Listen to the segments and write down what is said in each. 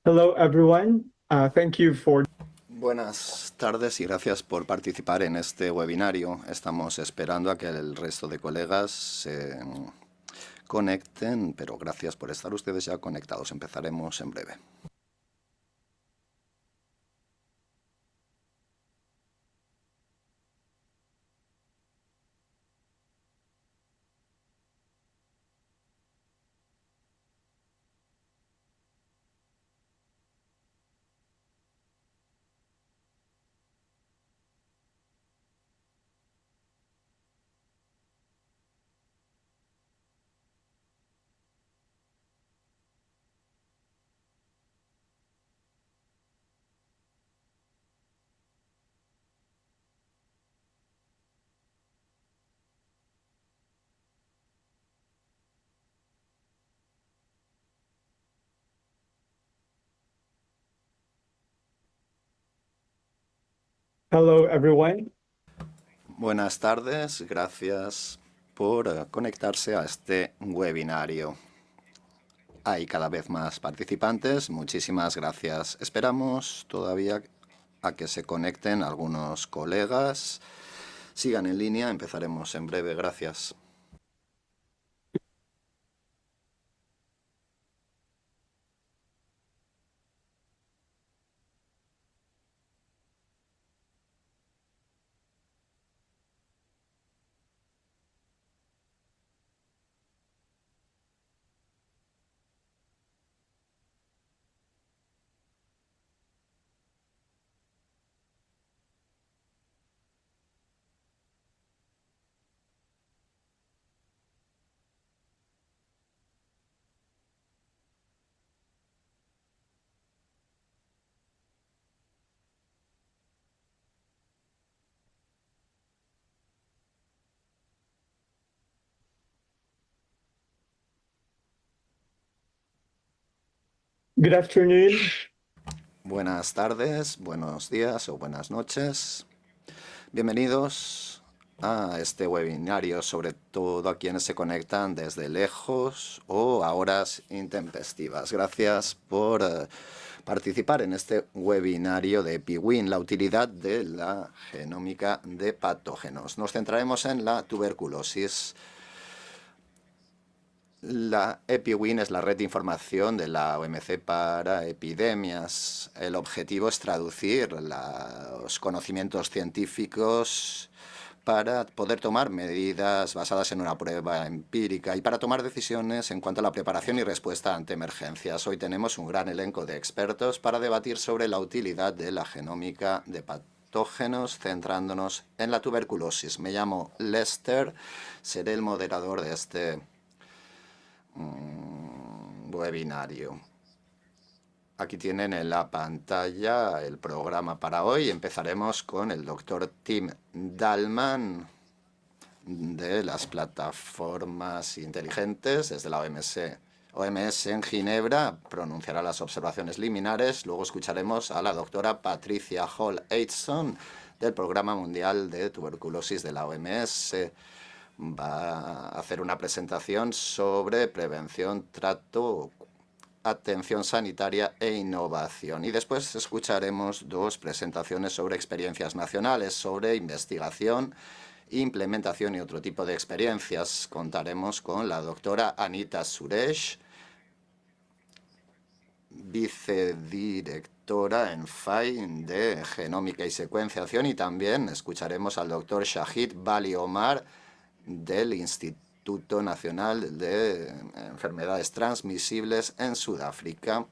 Hello, everyone. Thank you for. Buenas tardes y gracias por participar en este webinario. Estamos esperando a que el resto de colegas se conecten, pero gracias por estar ustedes ya conectados. Empezaremos en breve. Hello, everyone. Buenas tardes, gracias por conectarse a este webinario. Hay cada vez más participantes, muchísimas gracias. Esperamos todavía a que se conecten algunos colegas. Sigan en línea, empezaremos en breve, gracias. Good afternoon. Buenas tardes, buenos días o buenas noches. Bienvenidos a este webinario, sobre todo a quienes se conectan desde lejos o a horas intempestivas. Gracias por participar en este webinario de EpiWin, la utilidad de la genómica de patógenos. Nos centraremos en la tuberculosis. La EpiWin es la red de información de la OMC para epidemias. El objetivo es traducir los conocimientos científicos para poder tomar medidas basadas en una prueba empírica y para tomar decisiones en cuanto a la preparación y respuesta ante emergencias. Hoy tenemos un gran elenco de expertos para debatir sobre la utilidad de la genómica de patógenos, centrándonos en la tuberculosis. Me llamo Lester, seré el moderador de este webinario. Aquí tienen en la pantalla el programa para hoy. Empezaremos con el doctor Tim Dalman de las plataformas inteligentes desde la OMS en Ginebra. Pronunciará las observaciones liminares. Luego escucharemos a la doctora Patricia Hall Aitson del Programa Mundial de Tuberculosis de la OMS. Va a hacer una presentación sobre prevención, trato, atención sanitaria e innovación. Y después escucharemos dos presentaciones sobre experiencias nacionales, sobre investigación, implementación y otro tipo de experiencias. Contaremos con la doctora Anita Suresh, vicedirectora en FAI de Genómica y Secuenciación, y también escucharemos al doctor Shahid Bali Omar, del Instituto Nacional de Enfermedades Transmisibles en Sudáfrica.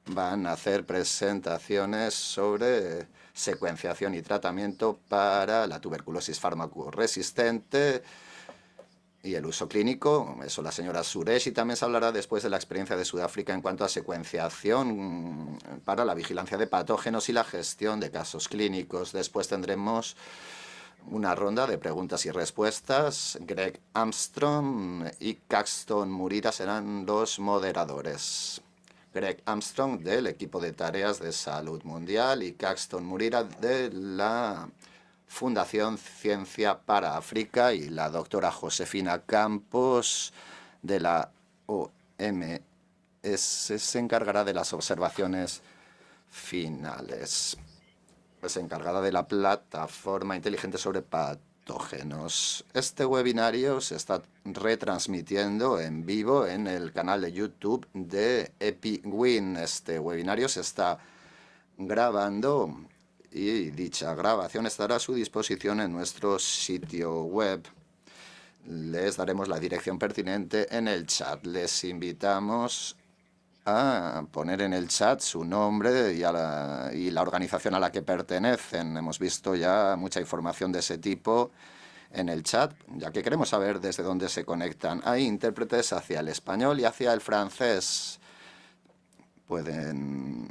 Van a hacer presentaciones sobre secuenciación y tratamiento para la tuberculosis farmacoresistente y el uso clínico. Eso la señora Suresh, y también se hablará después de la experiencia de Sudáfrica en cuanto a secuenciación para la vigilancia de patógenos y la gestión de casos clínicos. Después tendremos una ronda de preguntas y respuestas. Greg Armstrong y Caxton Murira serán los moderadores. Greg Armstrong del equipo de tareas de salud mundial y Caxton Murira de la Fundación Ciencia para África, y la doctora Josefina Campos de la OMS se encargará de las observaciones finales. Es encargada de la plataforma inteligente sobre patógenos. Este webinario se está retransmitiendo en vivo en el canal de YouTube de EpiWin. Este webinario se está grabando y dicha grabación estará a su disposición en nuestro sitio web. Les daremos la dirección pertinente en el chat. Les invitamos a poner en el chat su nombre y la organización a la que pertenecen. Hemos visto ya mucha información de ese tipo en el chat, ya que queremos saber desde dónde se conectan. Hay intérpretes hacia el español y hacia el francés. Pueden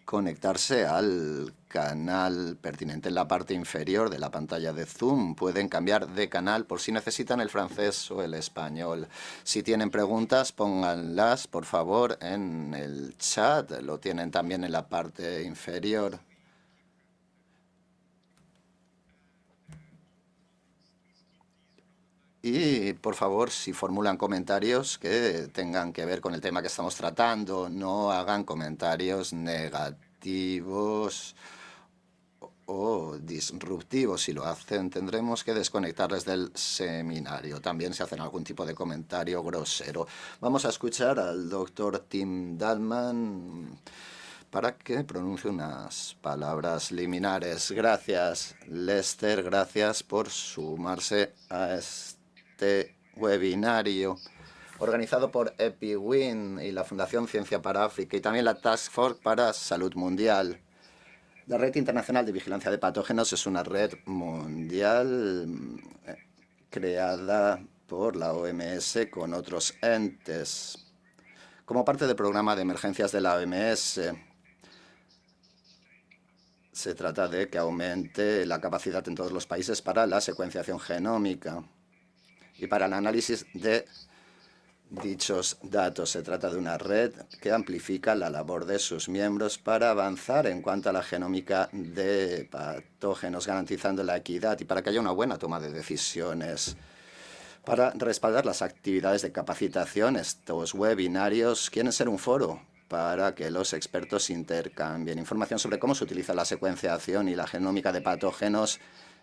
conectarse al canal pertinente en la parte inferior de la pantalla de Zoom. Pueden cambiar de canal por si necesitan el francés o el español. Si tienen preguntas, pónganlas, por favor, en el chat. Lo tienen también en la parte inferior. Y, por favor, si formulan comentarios que tengan que ver con el tema que estamos tratando, no hagan comentarios negativos o disruptivos. Si lo hacen, tendremos que desconectarles del seminario. También si hacen algún tipo de comentario grosero. Vamos a escuchar al doctor Tim Dalman para que pronuncie unas palabras liminares. Gracias, Lester. Gracias por sumarse a este webinario organizado por EpiWin y la Fundación Ciencia para África y también la Task Force para Salud Mundial. La Red Internacional de Vigilancia de Patógenos es una red mundial creada por la OMS con otros entes. Como parte del programa de emergencias de la OMS, se trata de que aumente la capacidad en todos los países para la secuenciación genómica y para el análisis de dichos datos. Se trata de una red que amplifica la labor de sus miembros para avanzar en cuanto a la genómica de patógenos, garantizando la equidad y para que haya una buena toma de decisiones. Para respaldar las actividades de capacitación, estos webinarios quieren ser un foro para que los expertos intercambien información sobre cómo se utiliza la secuenciación y la genómica de patógenos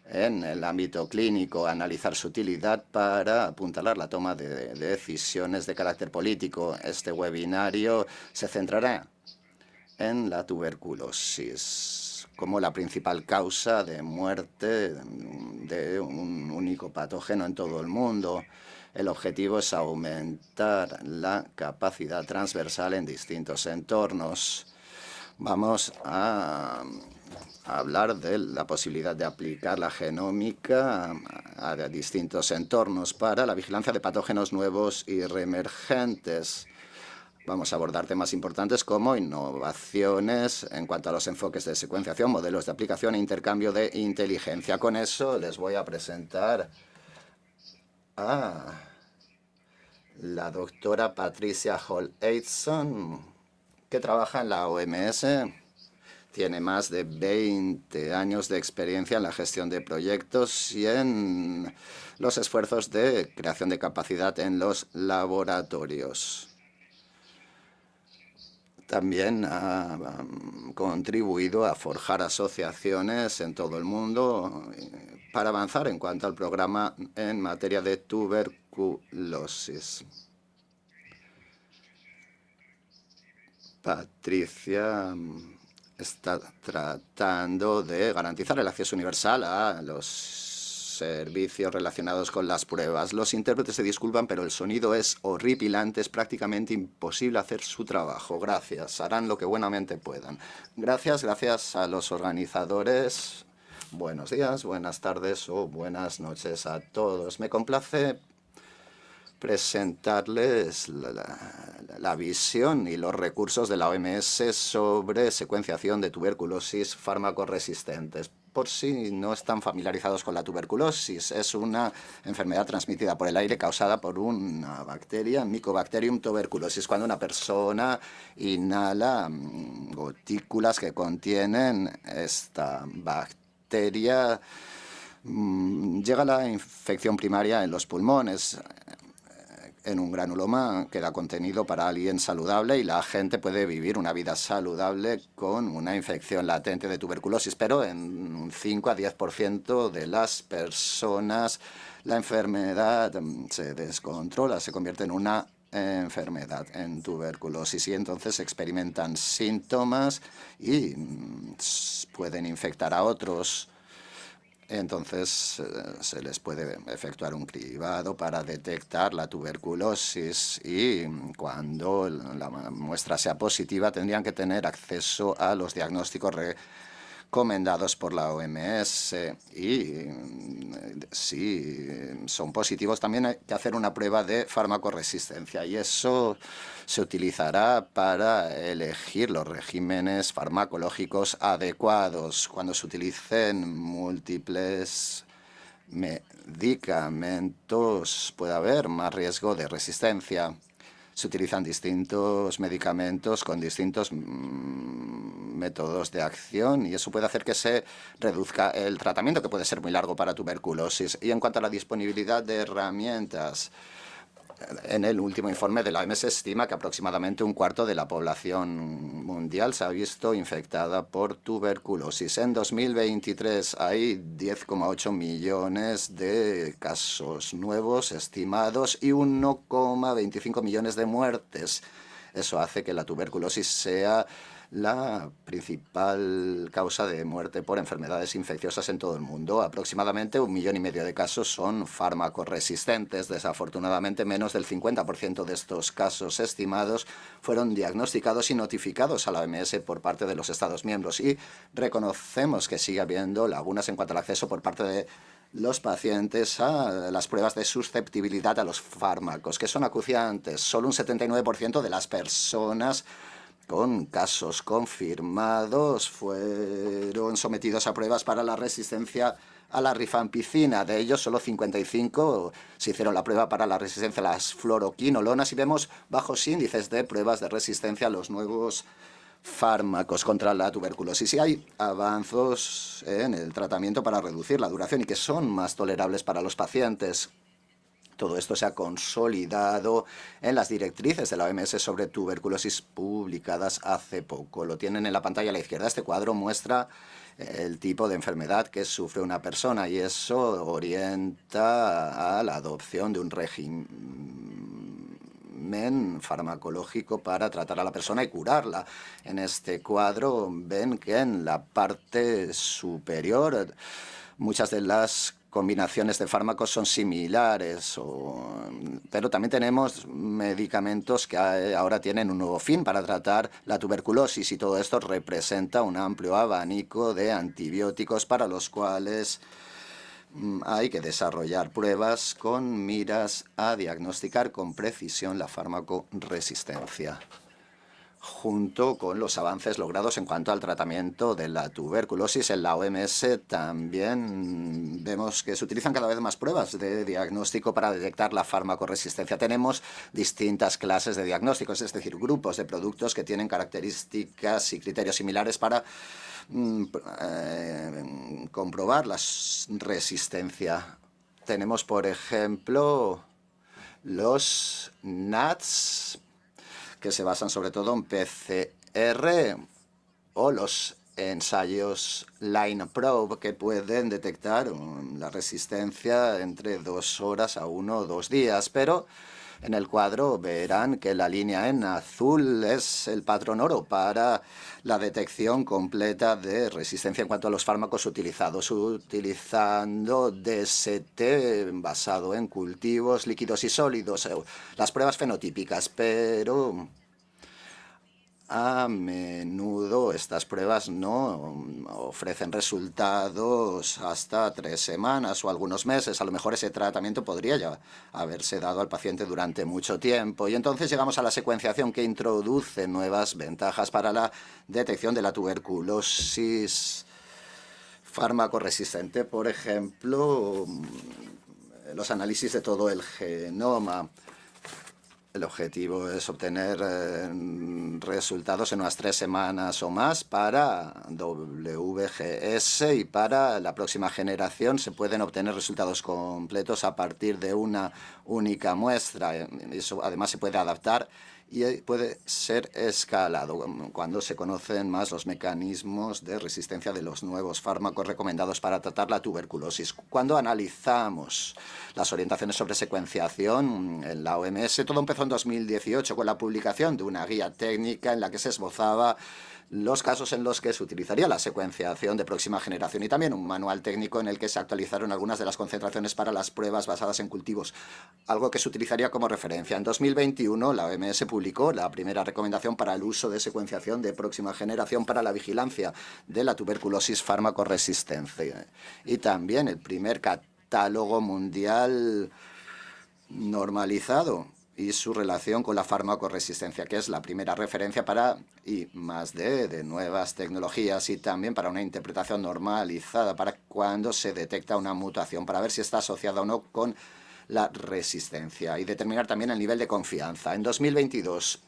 en el ámbito clínico, analizar su utilidad para apuntalar la toma de decisiones de carácter político. Este webinario se centrará en la tuberculosis como la principal causa de muerte de un único patógeno en todo el mundo. El objetivo es aumentar la capacidad transversal en distintos entornos. Vamos a hablar de la posibilidad de aplicar la genómica a distintos entornos para la vigilancia de patógenos nuevos y reemergentes. Vamos a abordar temas importantes como innovaciones en cuanto a los enfoques de secuenciación, modelos de aplicación e intercambio de inteligencia. Con eso les voy a presentar a la doctora Patricia Hall-Aitson, que trabaja en la OMS. Tiene más de 20 años de experiencia en la gestión de proyectos y en los esfuerzos de creación de capacidad en los laboratorios. También ha contribuido a forjar asociaciones en todo el mundo para avanzar en cuanto al programa en materia de tuberculosis. Patricia está tratando de garantizar el acceso universal a los servicios relacionados con las pruebas. Los intérpretes se disculpan, pero el sonido es horripilante, es prácticamente imposible hacer su trabajo. Gracias, harán lo que buenamente puedan. Gracias a los organizadores. Buenos días, buenas tardes o buenas noches a todos. Me complace presentarles la visión y los recursos de la OMS sobre secuenciación de tuberculosis fármaco-resistentes. Por si no están familiarizados con la tuberculosis, es una enfermedad transmitida por el aire causada por una bacteria, Mycobacterium tuberculosis. Cuando una persona inhala gotículas que contienen esta bacteria, llega la infección primaria en los pulmones. en un granuloma queda contenido para alguien saludable y la gente puede vivir una vida saludable con una infección latente de tuberculosis, pero en un 5 a 10% de las personas la enfermedad se descontrola, se convierte en una enfermedad, en tuberculosis, y entonces experimentan síntomas y pueden infectar a otros. Entonces se les puede efectuar un cribado para detectar la tuberculosis y cuando la muestra sea positiva tendrían que tener acceso a los diagnósticos recomendados por la OMS y si son positivos también hay que hacer una prueba de farmacoresistencia y eso se utilizará para elegir los regímenes farmacológicos adecuados cuando se utilicen múltiples medicamentos puede haber más riesgo de resistencia. Se utilizan distintos medicamentos con distintos métodos de acción y eso puede hacer que se reduzca el tratamiento, que puede ser muy largo para tuberculosis. Y en cuanto a la disponibilidad de herramientas, en el último informe de la OMS se estima que aproximadamente un cuarto de la población mundial se ha visto infectada por tuberculosis. En 2023 hay 10,8 millones de casos nuevos estimados y 1,25 millones de muertes. Eso hace que la tuberculosis sea la principal causa de muerte por enfermedades infecciosas en todo el mundo. Aproximadamente 1,5 millones de casos son fármacoresistentes. Desafortunadamente, menos del 50% de estos casos estimados fueron diagnosticados y notificados a la OMS por parte de los Estados miembros. Y reconocemos que sigue habiendo lagunas en cuanto al acceso por parte de los pacientes a las pruebas de susceptibilidad a los fármacos, que son acuciantes. Solo un 79% de las personas con casos confirmados fueron sometidos a pruebas para la resistencia a la rifampicina. De ellos, solo 55 se hicieron la prueba para la resistencia a las fluoroquinolonas y vemos bajos índices de pruebas de resistencia a los nuevos fármacos contra la tuberculosis. Y hay avances en el tratamiento para reducir la duración y que son más tolerables para los pacientes. Todo esto se ha consolidado en las directrices de la OMS sobre tuberculosis publicadas hace poco. Lo tienen en la pantalla a la izquierda. Este cuadro muestra el tipo de enfermedad que sufre una persona y eso orienta a la adopción de un régimen farmacológico para tratar a la persona y curarla. En este cuadro ven que en la parte superior muchas de las combinaciones de fármacos son similares, pero también tenemos medicamentos que ahora tienen un nuevo fin para tratar la tuberculosis y todo esto representa un amplio abanico de antibióticos para los cuales hay que desarrollar pruebas con miras a diagnosticar con precisión la farmacoresistencia. Junto con los avances logrados en cuanto al tratamiento de la tuberculosis en la OMS, también vemos que se utilizan cada vez más pruebas de diagnóstico para detectar la farmacoresistencia. Tenemos distintas clases de diagnósticos, es decir, grupos de productos que tienen características y criterios similares para comprobar la resistencia. Tenemos, por ejemplo, los NATs, que se basan sobre todo en PCR, o los ensayos Line Probe, que pueden detectar la resistencia entre 2 horas a 1 o 2 días. Pero en el cuadro verán que la línea en azul es el patrón oro para la detección completa de resistencia en cuanto a los fármacos utilizados, utilizando DST basado en cultivos líquidos y sólidos, las pruebas fenotípicas, pero a menudo estas pruebas no ofrecen resultados hasta 3 semanas o algunos meses. A lo mejor ese tratamiento podría ya haberse dado al paciente durante mucho tiempo. Y entonces llegamos a la secuenciación, que introduce nuevas ventajas para la detección de la tuberculosis farmacoresistente. Por ejemplo, los análisis de todo el genoma. El objetivo es obtener resultados en unas 3 semanas o más para WGS, y para la próxima generación se pueden obtener resultados completos a partir de una única muestra. Eso además se puede adaptar y puede ser escalado cuando se conocen más los mecanismos de resistencia de los nuevos fármacos recomendados para tratar la tuberculosis. Cuando analizamos las orientaciones sobre secuenciación en la OMS, todo empezó en 2018 con la publicación de una guía técnica en la que se esbozaba los casos en los que se utilizaría la secuenciación de próxima generación, y también un manual técnico en el que se actualizaron algunas de las concentraciones para las pruebas basadas en cultivos, algo que se utilizaría como referencia. En 2021, la OMS publicó la primera recomendación para el uso de secuenciación de próxima generación para la vigilancia de la tuberculosis farmacoresistente, y también el primer catálogo mundial normalizado y su relación con la farmacoresistencia, que es la primera referencia para I+D de nuevas tecnologías, y también para una interpretación normalizada para cuando se detecta una mutación, para ver si está asociada o no con la resistencia, y determinar también el nivel de confianza. En 2022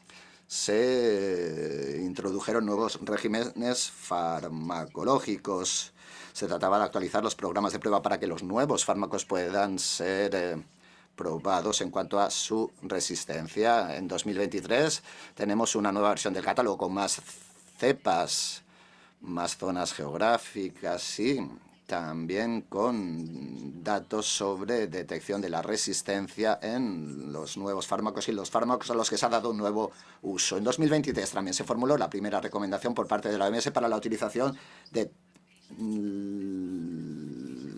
se introdujeron nuevos regímenes farmacológicos. Se trataba de actualizar los programas de prueba para que los nuevos fármacos puedan ser probados en cuanto a su resistencia. En 2023 tenemos una nueva versión del catálogo con más cepas, más zonas geográficas y también con datos sobre detección de la resistencia en los nuevos fármacos y los fármacos a los que se ha dado un nuevo uso. En 2023 también se formuló la primera recomendación por parte de la OMS para la utilización de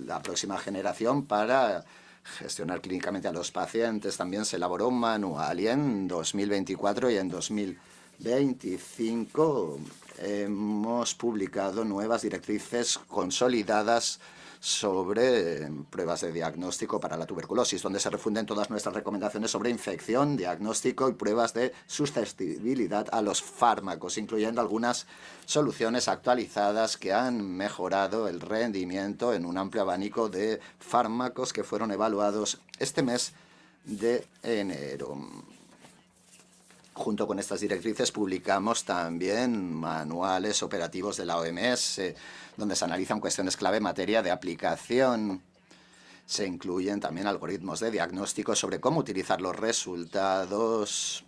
la próxima generación para gestionar clínicamente a los pacientes. También se elaboró un manual, y en 2024 y en 2025 hemos publicado nuevas directrices consolidadas sobre pruebas de diagnóstico para la tuberculosis, donde se refunden todas nuestras recomendaciones sobre infección, diagnóstico y pruebas de susceptibilidad a los fármacos, incluyendo algunas soluciones actualizadas que han mejorado el rendimiento en un amplio abanico de fármacos que fueron evaluados este mes de enero. Junto con estas directrices publicamos también manuales operativos de la OMS, donde se analizan cuestiones clave en materia de aplicación. Se incluyen también algoritmos de diagnóstico sobre cómo utilizar los resultados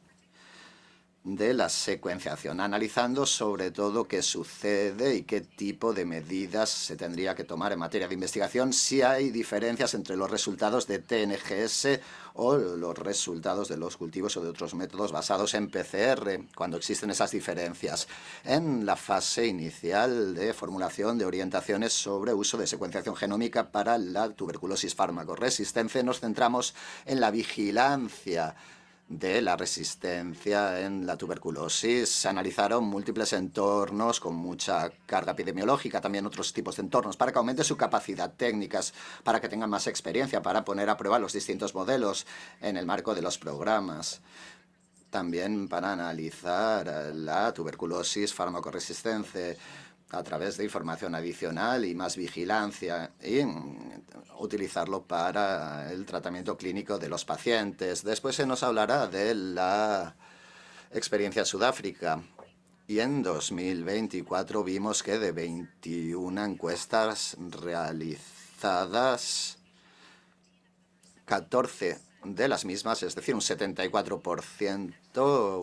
de la secuenciación, analizando sobre todo qué sucede y qué tipo de medidas se tendría que tomar en materia de investigación, si hay diferencias entre los resultados de TNGS o los resultados de los cultivos o de otros métodos basados en PCR, cuando existen esas diferencias. En la fase inicial de formulación de orientaciones sobre uso de secuenciación genómica para la tuberculosis farmacoresistente, nos centramos en la vigilancia de la resistencia en la tuberculosis. Se analizaron múltiples entornos con mucha carga epidemiológica, también otros tipos de entornos, para que aumente su capacidad, técnicas, para que tengan más experiencia, para poner a prueba los distintos modelos en el marco de los programas. También para analizar la tuberculosis farmacoresistente a través de información adicional y más vigilancia, y utilizarlo para el tratamiento clínico de los pacientes. Después se nos hablará de la experiencia en Sudáfrica. Y en 2024 vimos que de 21 encuestas realizadas, 14 de las mismas, es decir, un 74%,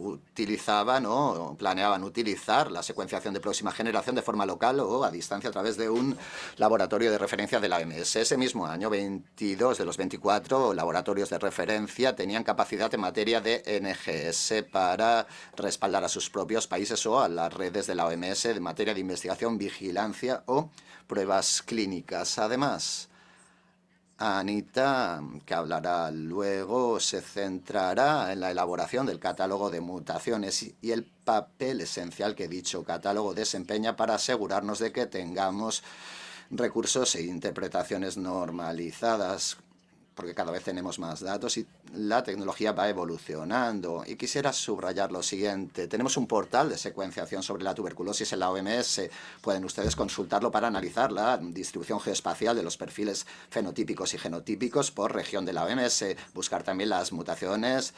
utilizaban o planeaban utilizar la secuenciación de próxima generación de forma local o a distancia a través de un laboratorio de referencia de la OMS. Ese mismo año, 22 de los 24 laboratorios de referencia tenían capacidad en materia de NGS para respaldar a sus propios países o a las redes de la OMS en materia de investigación, vigilancia o pruebas clínicas. Además, Anita, que hablará luego, se centrará en la elaboración del catálogo de mutaciones y el papel esencial que dicho catálogo desempeña para asegurarnos de que tengamos recursos e interpretaciones normalizadas porque cada vez tenemos más datos y la tecnología va evolucionando. Y quisiera subrayar lo siguiente. Tenemos un portal de secuenciación sobre la tuberculosis en la OMS. Pueden ustedes consultarlo para analizar la distribución geoespacial de los perfiles fenotípicos y genotípicos por región de la OMS. Buscar también las mutaciones,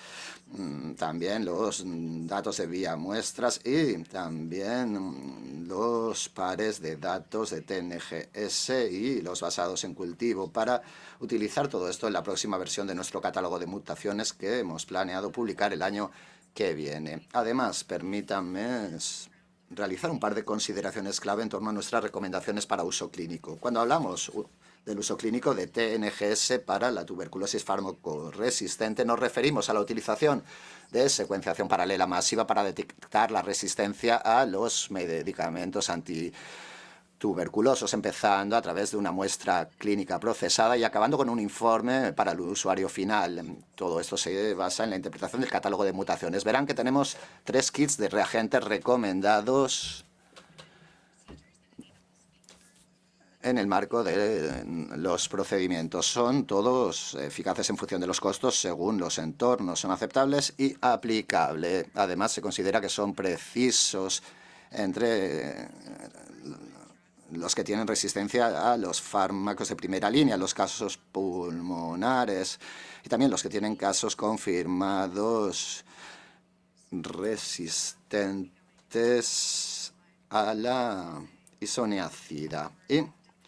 también los datos de vía muestras y también los pares de datos de TNGS y los basados en cultivo para utilizar todo esto en la próxima versión de nuestro catálogo de mutaciones que hemos planeado publicar el año que viene. Además, permítanme realizar un par de consideraciones clave en torno a nuestras recomendaciones para uso clínico. Cuando hablamos del uso clínico de TNGS para la tuberculosis farmacoresistente, nos referimos a la utilización de secuenciación paralela masiva para detectar la resistencia a los medicamentos antituberculosos, empezando a través de una muestra clínica procesada y acabando con un informe para el usuario final. Todo esto se basa en la interpretación del catálogo de mutaciones. Verán que tenemos 3 kits de reagentes recomendados en el marco de los procedimientos. Son todos eficaces en función de los costos según los entornos. Son aceptables y aplicables. Además, se considera que son precisos entre los que tienen resistencia a los fármacos de primera línea, los casos pulmonares y también los que tienen casos confirmados resistentes a la isoniazida. Y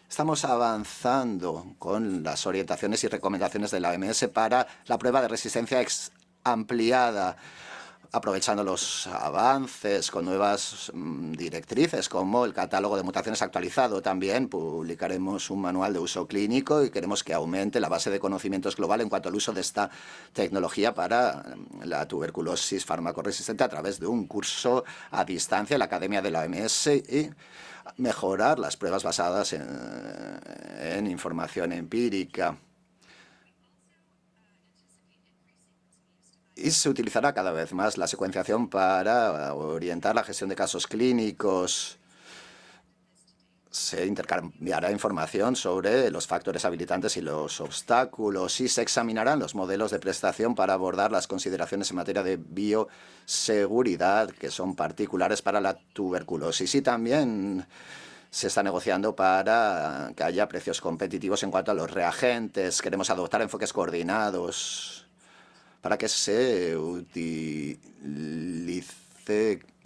estamos avanzando con las orientaciones y recomendaciones de la OMS para la prueba de resistencia ampliada, aprovechando los avances con nuevas directrices como el catálogo de mutaciones actualizado. También publicaremos un manual de uso clínico y queremos que aumente la base de conocimientos global en cuanto al uso de esta tecnología para la tuberculosis farmacoresistente a través de un curso a distancia en la Academia de la OMS y mejorar las pruebas basadas en información empírica. Y se utilizará cada vez más la secuenciación para orientar la gestión de casos clínicos. Se intercambiará información sobre los factores habilitantes y los obstáculos y se examinarán los modelos de prestación para abordar las consideraciones en materia de bioseguridad que son particulares para la tuberculosis. Y también se está negociando para que haya precios competitivos en cuanto a los reagentes. Queremos adoptar enfoques coordinados para que se utilice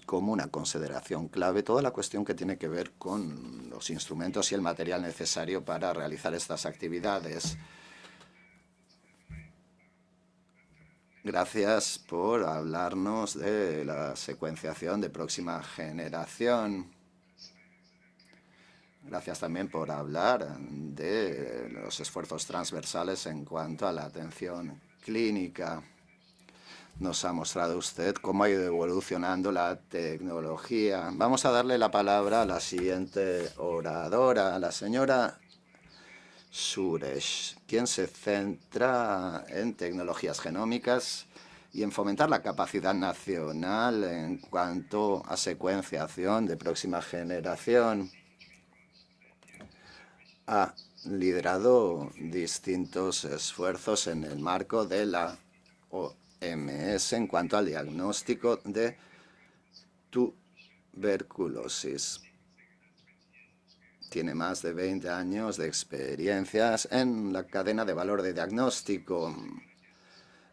como una consideración clave toda la cuestión que tiene que ver con los instrumentos y el material necesario para realizar estas actividades. Gracias por hablarnos de la secuenciación de próxima generación. Gracias también por hablar de los esfuerzos transversales en cuanto a la atención clínica. Nos ha mostrado usted cómo ha ido evolucionando la tecnología. Vamos a darle la palabra a la siguiente oradora, la señora Suresh, quien se centra en tecnologías genómicas y en fomentar la capacidad nacional en cuanto a secuenciación de próxima generación. Ha liderado distintos esfuerzos en el marco de la OMS en cuanto al diagnóstico de tuberculosis. Tiene más de 20 años de experiencias en la cadena de valor de diagnóstico,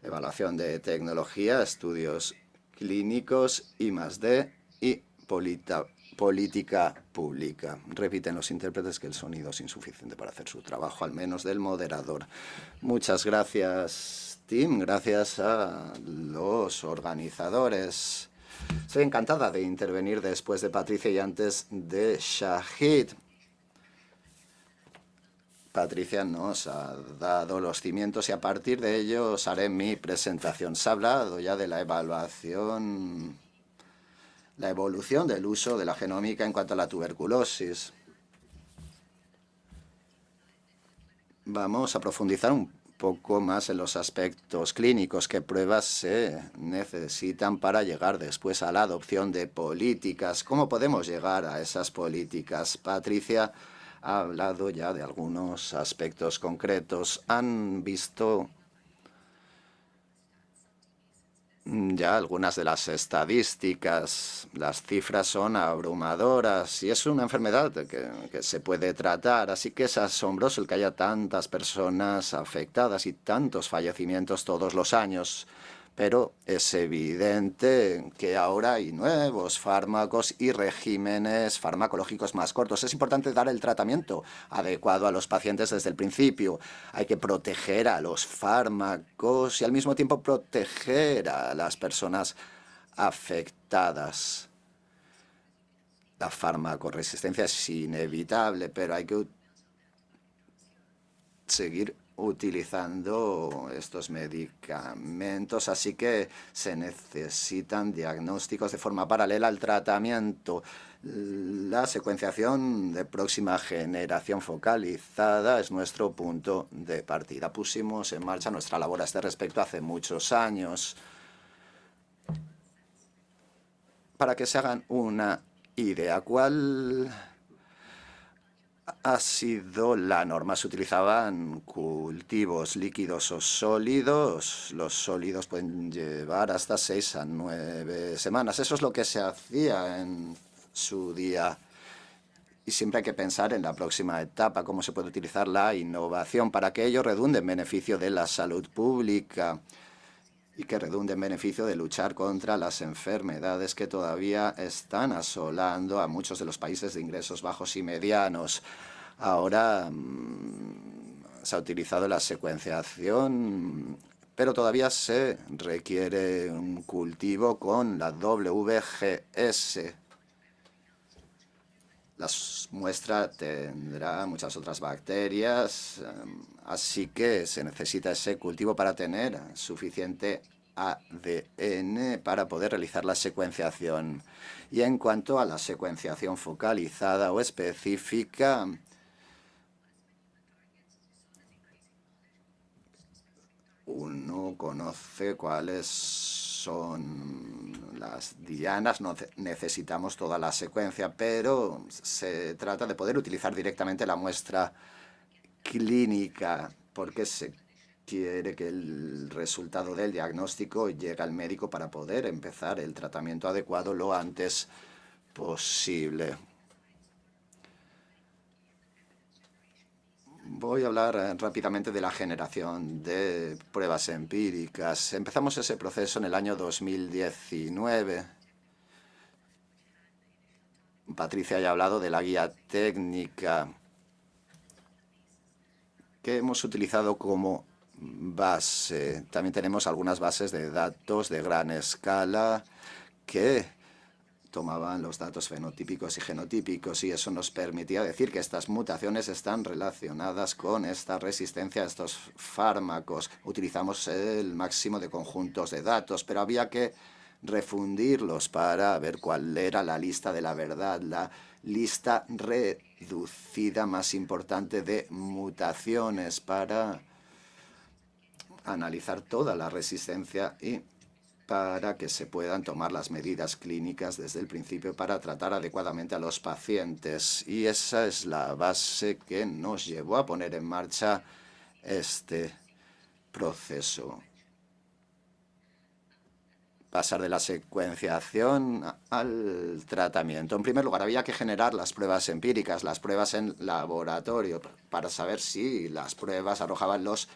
evaluación de tecnología, estudios clínicos, I+D y política pública. Repiten los intérpretes que el sonido es insuficiente para hacer su trabajo, al menos del moderador. Muchas gracias, Tim. Gracias a los organizadores. Estoy encantada de intervenir después de Patricia y antes de Shahid. Patricia nos ha dado los cimientos y a partir de ellos haré mi presentación. Se ha hablado ya de la evolución del uso de la genómica en cuanto a la tuberculosis. Vamos a profundizar un poco más en los aspectos clínicos, qué pruebas se necesitan para llegar después a la adopción de políticas. ¿Cómo podemos llegar a esas políticas? Patricia ha hablado ya de algunos aspectos concretos. Han visto ya algunas de las estadísticas. Las cifras son abrumadoras y es una enfermedad que se puede tratar. Así que es asombroso el que haya tantas personas afectadas y tantos fallecimientos todos los años. Pero es evidente que ahora hay nuevos fármacos y regímenes farmacológicos más cortos. Es importante dar el tratamiento adecuado a los pacientes desde el principio. Hay que proteger a los fármacos y al mismo tiempo proteger a las personas afectadas. La farmacoresistencia es inevitable, pero hay que seguir utilizando estos medicamentos, así que se necesitan diagnósticos de forma paralela al tratamiento. La secuenciación de próxima generación focalizada es nuestro punto de partida. Pusimos en marcha nuestra labor a este respecto hace muchos años. Para que se hagan una idea, ¿cuál ha sido la norma? Se utilizaban cultivos líquidos o sólidos. Los sólidos pueden llevar hasta 6 a 9 semanas. Eso es lo que se hacía en su día. Y siempre hay que pensar en la próxima etapa, cómo se puede utilizar la innovación para que ello redunde en beneficio de la salud pública y que redunde en beneficio de luchar contra las enfermedades que todavía están asolando a muchos de los países de ingresos bajos y medianos. Ahora se ha utilizado la secuenciación, pero todavía se requiere un cultivo con la WGS. La muestra tendrá muchas otras bacterias, así que se necesita ese cultivo para tener suficiente ADN para poder realizar la secuenciación. Y en cuanto a la secuenciación focalizada o específica, uno conoce cuáles son las dianas, no necesitamos toda la secuencia, pero se trata de poder utilizar directamente la muestra clínica porque se quiere que el resultado del diagnóstico llegue al médico para poder empezar el tratamiento adecuado lo antes posible. Voy a hablar rápidamente de la generación de pruebas empíricas. Empezamos ese proceso en el año 2019. Patricia ya ha hablado de la guía técnica que hemos utilizado como base. También tenemos algunas bases de datos de gran escala que tomaban los datos fenotípicos y genotípicos y eso nos permitía decir que estas mutaciones están relacionadas con esta resistencia a estos fármacos. Utilizamos el máximo de conjuntos de datos, pero había que refundirlos para ver cuál era la lista de la verdad, la lista reducida más importante de mutaciones para analizar toda la resistencia y para que se puedan tomar las medidas clínicas desde el principio para tratar adecuadamente a los pacientes. Y esa es la base que nos llevó a poner en marcha este proceso. Pasar de la secuenciación al tratamiento. En primer lugar, había que generar las pruebas empíricas, las pruebas en laboratorio, para saber si las pruebas arrojaban los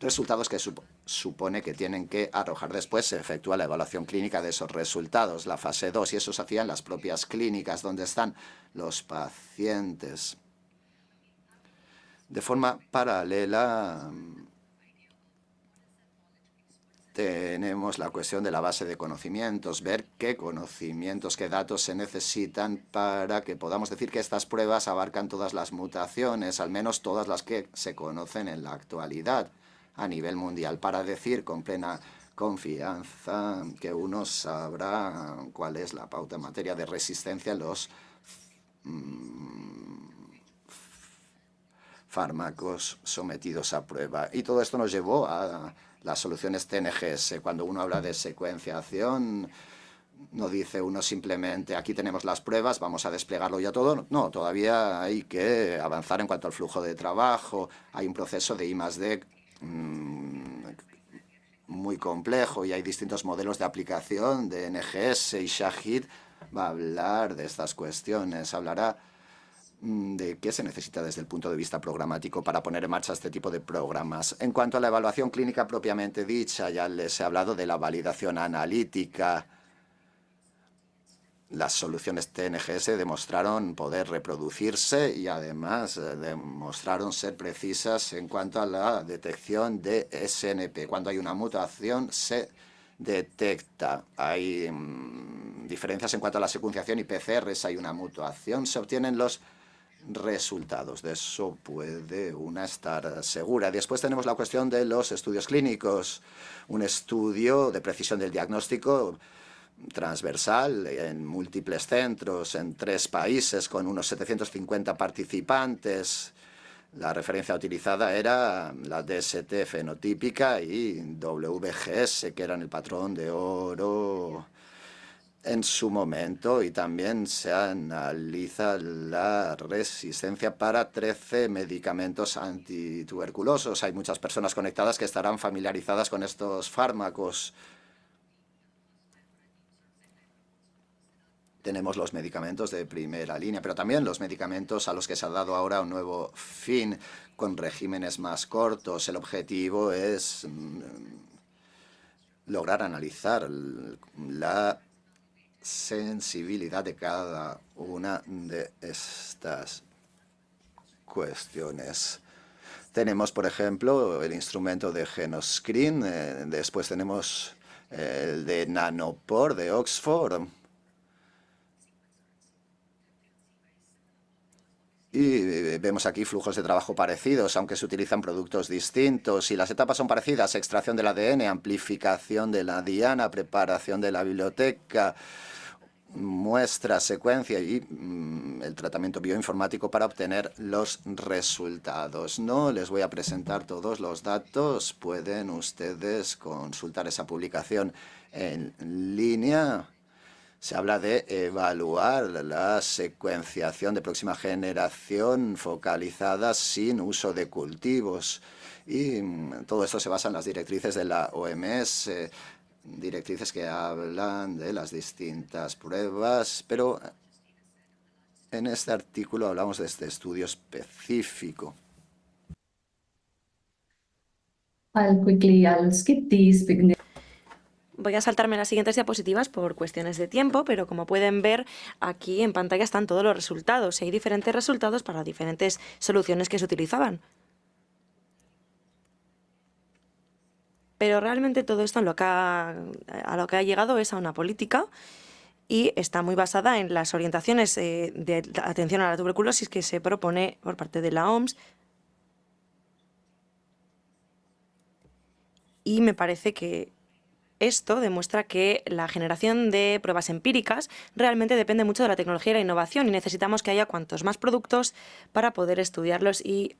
resultados que supone que tienen que arrojar. Después se efectúa la evaluación clínica de esos resultados, la fase 2, y eso se hacía en las propias clínicas donde están los pacientes. De forma paralela, tenemos la cuestión de la base de conocimientos, ver qué conocimientos, qué datos se necesitan para que podamos decir que estas pruebas abarcan todas las mutaciones, al menos todas las que se conocen en la actualidad a nivel mundial, para decir con plena confianza que uno sabrá cuál es la pauta en materia de resistencia a los fármacos sometidos a prueba. Y todo esto nos llevó a las soluciones TNGS. Cuando uno habla de secuenciación, No dice uno simplemente, aquí tenemos las pruebas, vamos a desplegarlo ya todo. No, todavía hay que avanzar en cuanto al flujo de trabajo. Hay un proceso de I+D muy complejo y hay distintos modelos de aplicación de NGS, y Shahid va a hablar de estas cuestiones. Hablará de qué se necesita desde el punto de vista programático para poner en marcha este tipo de programas. En cuanto a la evaluación clínica propiamente dicha, ya les he hablado de la validación analítica. Las soluciones TNGS demostraron poder reproducirse y además demostraron ser precisas en cuanto a la detección de SNP. Cuando hay una mutación se detecta. Hay diferencias en cuanto a la secuenciación y PCRs. Hay una mutación, se obtienen los resultados. De eso puede una estar segura. Después tenemos la cuestión de los estudios clínicos. Un estudio de precisión del diagnóstico transversal en múltiples centros, en 3 países, con unos 750 participantes. La referencia utilizada era la DST fenotípica y WGS, que eran el patrón de oro en su momento, y también se analiza la resistencia para 13 medicamentos antituberculosos. Hay muchas personas conectadas que estarán familiarizadas con estos fármacos. Tenemos los medicamentos de primera línea, pero también los medicamentos a los que se ha dado ahora un nuevo fin con regímenes más cortos. El objetivo es lograr analizar la sensibilidad de cada una de estas cuestiones. Tenemos, por ejemplo, el instrumento de Genoscreen, después tenemos el de Nanopore de Oxford. Y vemos aquí flujos de trabajo parecidos, aunque se utilizan productos distintos. Y las etapas son parecidas: extracción del ADN, amplificación de la diana, preparación de la biblioteca, muestra, secuencia y el tratamiento bioinformático para obtener los resultados. No les voy a presentar todos los datos. Pueden ustedes consultar esa publicación en línea. Se habla de evaluar la secuenciación de próxima generación focalizada sin uso de cultivos. Y todo esto se basa en las directrices de la OMS, directrices que hablan de las distintas pruebas, pero en este artículo hablamos de este estudio específico. I'll skip these because Voy a saltarme las siguientes diapositivas por cuestiones de tiempo, pero como pueden ver, aquí en pantalla están todos los resultados. Y hay diferentes resultados para diferentes soluciones que se utilizaban. Pero realmente todo esto a lo que ha llegado es a una política y está muy basada en las orientaciones de atención a la tuberculosis que se propone por parte de la OMS. Y me parece que esto demuestra que la generación de pruebas empíricas realmente depende mucho de la tecnología y la innovación, y necesitamos que haya cuantos más productos para poder estudiarlos y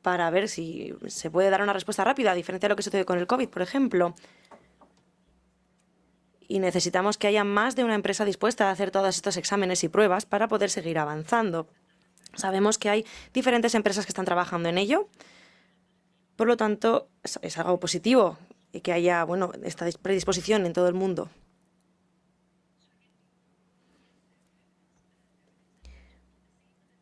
para ver si se puede dar una respuesta rápida, a diferencia de lo que sucede con el COVID, por ejemplo. Y necesitamos que haya más de una empresa dispuesta a hacer todos estos exámenes y pruebas para poder seguir avanzando. Sabemos que hay diferentes empresas que están trabajando en ello. Por lo tanto, es algo positivo y que haya, esta predisposición en todo el mundo.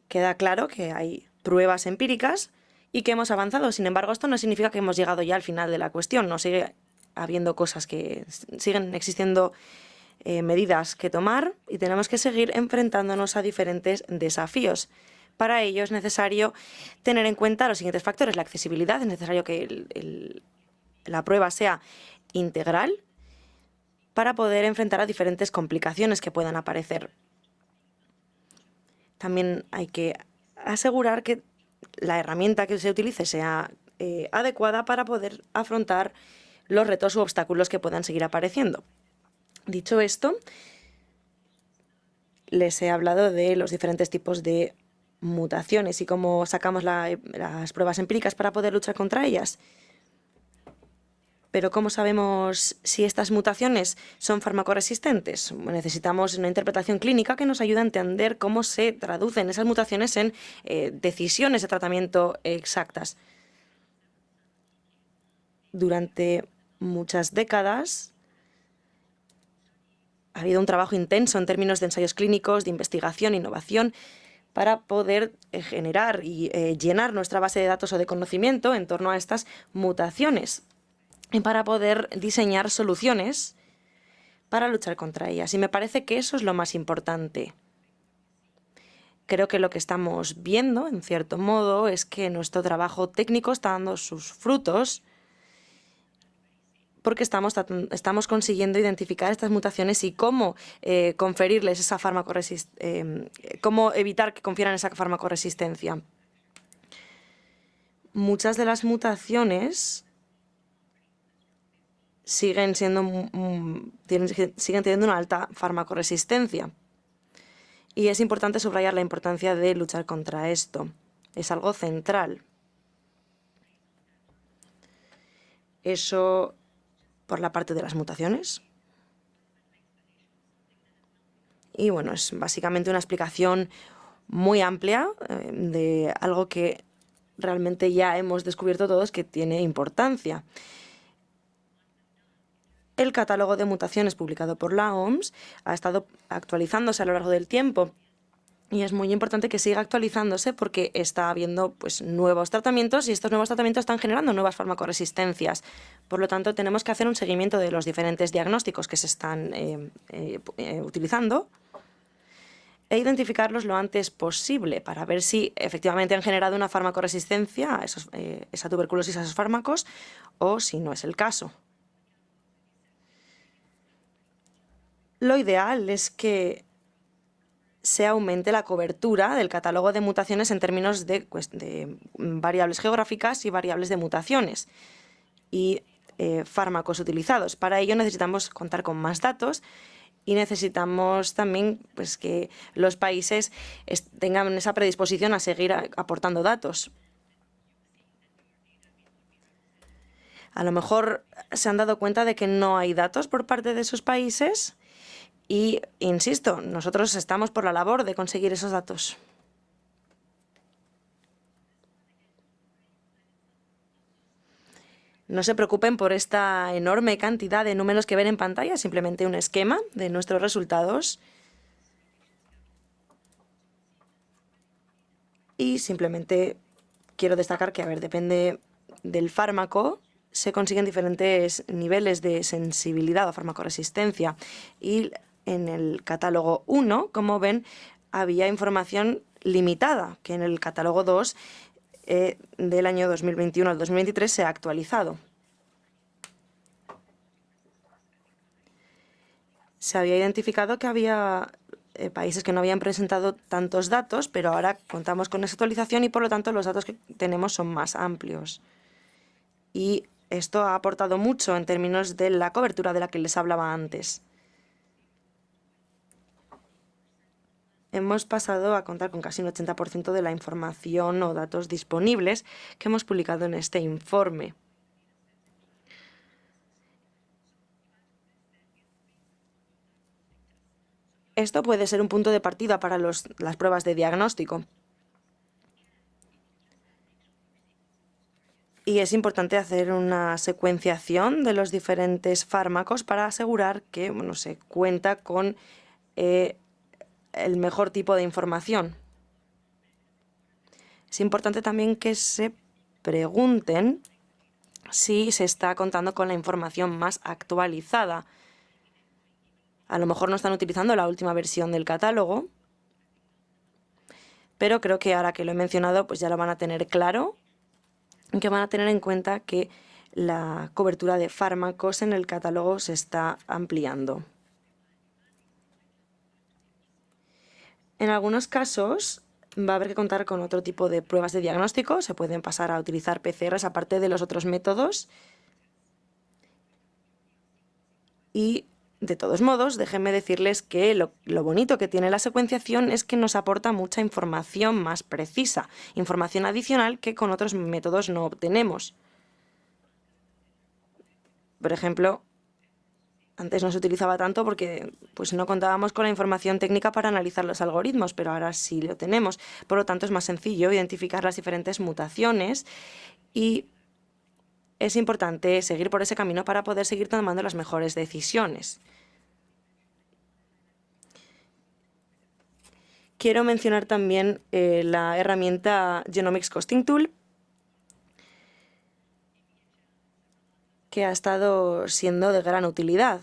Queda claro que hay pruebas empíricas y que hemos avanzado. Sin embargo, esto no significa que hemos llegado ya al final de la cuestión. No sigue habiendo cosas que siguen existiendo, medidas que tomar, y tenemos que seguir enfrentándonos a diferentes desafíos. Para ello es necesario tener en cuenta los siguientes factores. La accesibilidad. Es necesario que la prueba sea integral para poder enfrentar a diferentes complicaciones que puedan aparecer. También hay que asegurar que la herramienta que se utilice sea adecuada para poder afrontar los retos u obstáculos que puedan seguir apareciendo. Dicho esto, les he hablado de los diferentes tipos de mutaciones y cómo sacamos las pruebas empíricas para poder luchar contra ellas. Pero ¿cómo sabemos si estas mutaciones son farmacoresistentes? Necesitamos una interpretación clínica que nos ayude a entender cómo se traducen esas mutaciones en decisiones de tratamiento exactas. Durante muchas décadas ha habido un trabajo intenso en términos de ensayos clínicos, de investigación, innovación, para poder generar y llenar nuestra base de datos o de conocimiento en torno a estas mutaciones y para poder diseñar soluciones para luchar contra ellas. Y me parece que eso es lo más importante. Creo que lo que estamos viendo, en cierto modo, es que nuestro trabajo técnico está dando sus frutos porque estamos consiguiendo identificar estas mutaciones y cómo conferirles esa cómo evitar que confieran esa farmacoresistencia. Muchas de las mutaciones siguen teniendo una alta farmacoresistencia. Y es importante subrayar la importancia de luchar contra esto. Es algo central. Eso por la parte de las mutaciones. Y bueno, es básicamente una explicación muy amplia de algo que realmente ya hemos descubierto todos que tiene importancia. El catálogo de mutaciones publicado por la OMS ha estado actualizándose a lo largo del tiempo y es muy importante que siga actualizándose porque está habiendo nuevos tratamientos y estos nuevos tratamientos están generando nuevas farmacoresistencias. Por lo tanto, tenemos que hacer un seguimiento de los diferentes diagnósticos que se están utilizando e identificarlos lo antes posible para ver si efectivamente han generado una farmacoresistencia a esa tuberculosis a esos fármacos o si no es el caso. Lo ideal es que se aumente la cobertura del catálogo de mutaciones en términos de variables geográficas y variables de mutaciones y fármacos utilizados. Para ello necesitamos contar con más datos y necesitamos también que los países tengan esa predisposición a seguir aportando datos. A lo mejor se han dado cuenta de que no hay datos por parte de esos países. Y, insisto, nosotros estamos por la labor de conseguir esos datos. No se preocupen por esta enorme cantidad de números que ven en pantalla, simplemente un esquema de nuestros resultados. Y simplemente quiero destacar que, depende del fármaco, se consiguen diferentes niveles de sensibilidad o farmacoresistencia. Y en el catálogo 1, como ven, había información limitada, que en el catálogo 2 del año 2021 al 2023 se ha actualizado. Se había identificado que había países que no habían presentado tantos datos, pero ahora contamos con esa actualización y por lo tanto los datos que tenemos son más amplios. Y esto ha aportado mucho en términos de la cobertura de la que les hablaba antes. Hemos pasado a contar con casi un 80% de la información o datos disponibles que hemos publicado en este informe. Esto puede ser un punto de partida para las pruebas de diagnóstico. Y es importante hacer una secuenciación de los diferentes fármacos para asegurar que se cuenta con el mejor tipo de información. Es importante también que se pregunten si se está contando con la información más actualizada. A lo mejor no están utilizando la última versión del catálogo, pero creo que ahora que lo he mencionado, ya lo van a tener claro, que van a tener en cuenta que la cobertura de fármacos en el catálogo se está ampliando. En algunos casos va a haber que contar con otro tipo de pruebas de diagnóstico. Se pueden pasar a utilizar PCRs aparte de los otros métodos. Y, de todos modos, déjenme decirles que lo bonito que tiene la secuenciación es que nos aporta mucha información más precisa, información adicional que con otros métodos no obtenemos. Por ejemplo, antes no se utilizaba tanto porque pues, no contábamos con la información técnica para analizar los algoritmos, pero ahora sí lo tenemos. Por lo tanto, es más sencillo identificar las diferentes mutaciones y es importante seguir por ese camino para poder seguir tomando las mejores decisiones. Quiero mencionar también la herramienta Genomics Costing Tool, que ha estado siendo de gran utilidad.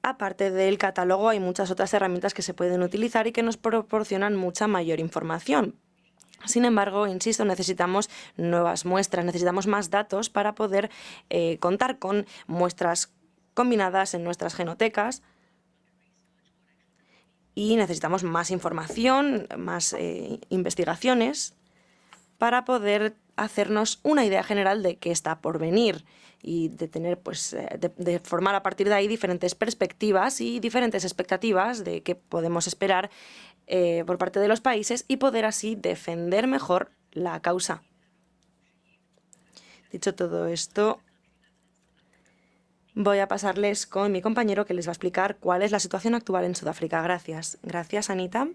Aparte del catálogo, hay muchas otras herramientas que se pueden utilizar y que nos proporcionan mucha mayor información. Sin embargo, insisto, necesitamos nuevas muestras, necesitamos más datos para poder contar con muestras combinadas en nuestras genotecas. Y necesitamos más información, más investigaciones para poder hacernos una idea general de qué está por venir y de tener, pues, de formar a partir de ahí diferentes perspectivas y diferentes expectativas de qué podemos esperar por parte de los países y poder así defender mejor la causa. Dicho todo esto, voy a pasarles con mi compañero que les va a explicar cuál es la situación actual en Sudáfrica. Gracias. Gracias, Anita.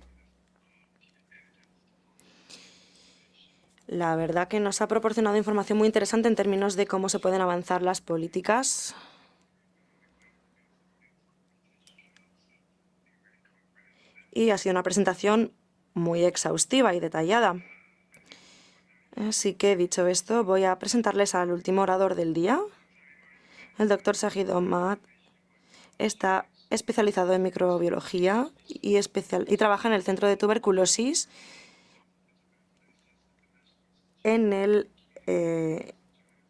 La verdad que nos ha proporcionado información muy interesante en términos de cómo se pueden avanzar las políticas. Y ha sido una presentación muy exhaustiva y detallada. Así que, dicho esto, voy a presentarles al último orador del día. El doctor Shahid Omar está especializado en microbiología y trabaja en el Centro de Tuberculosis en el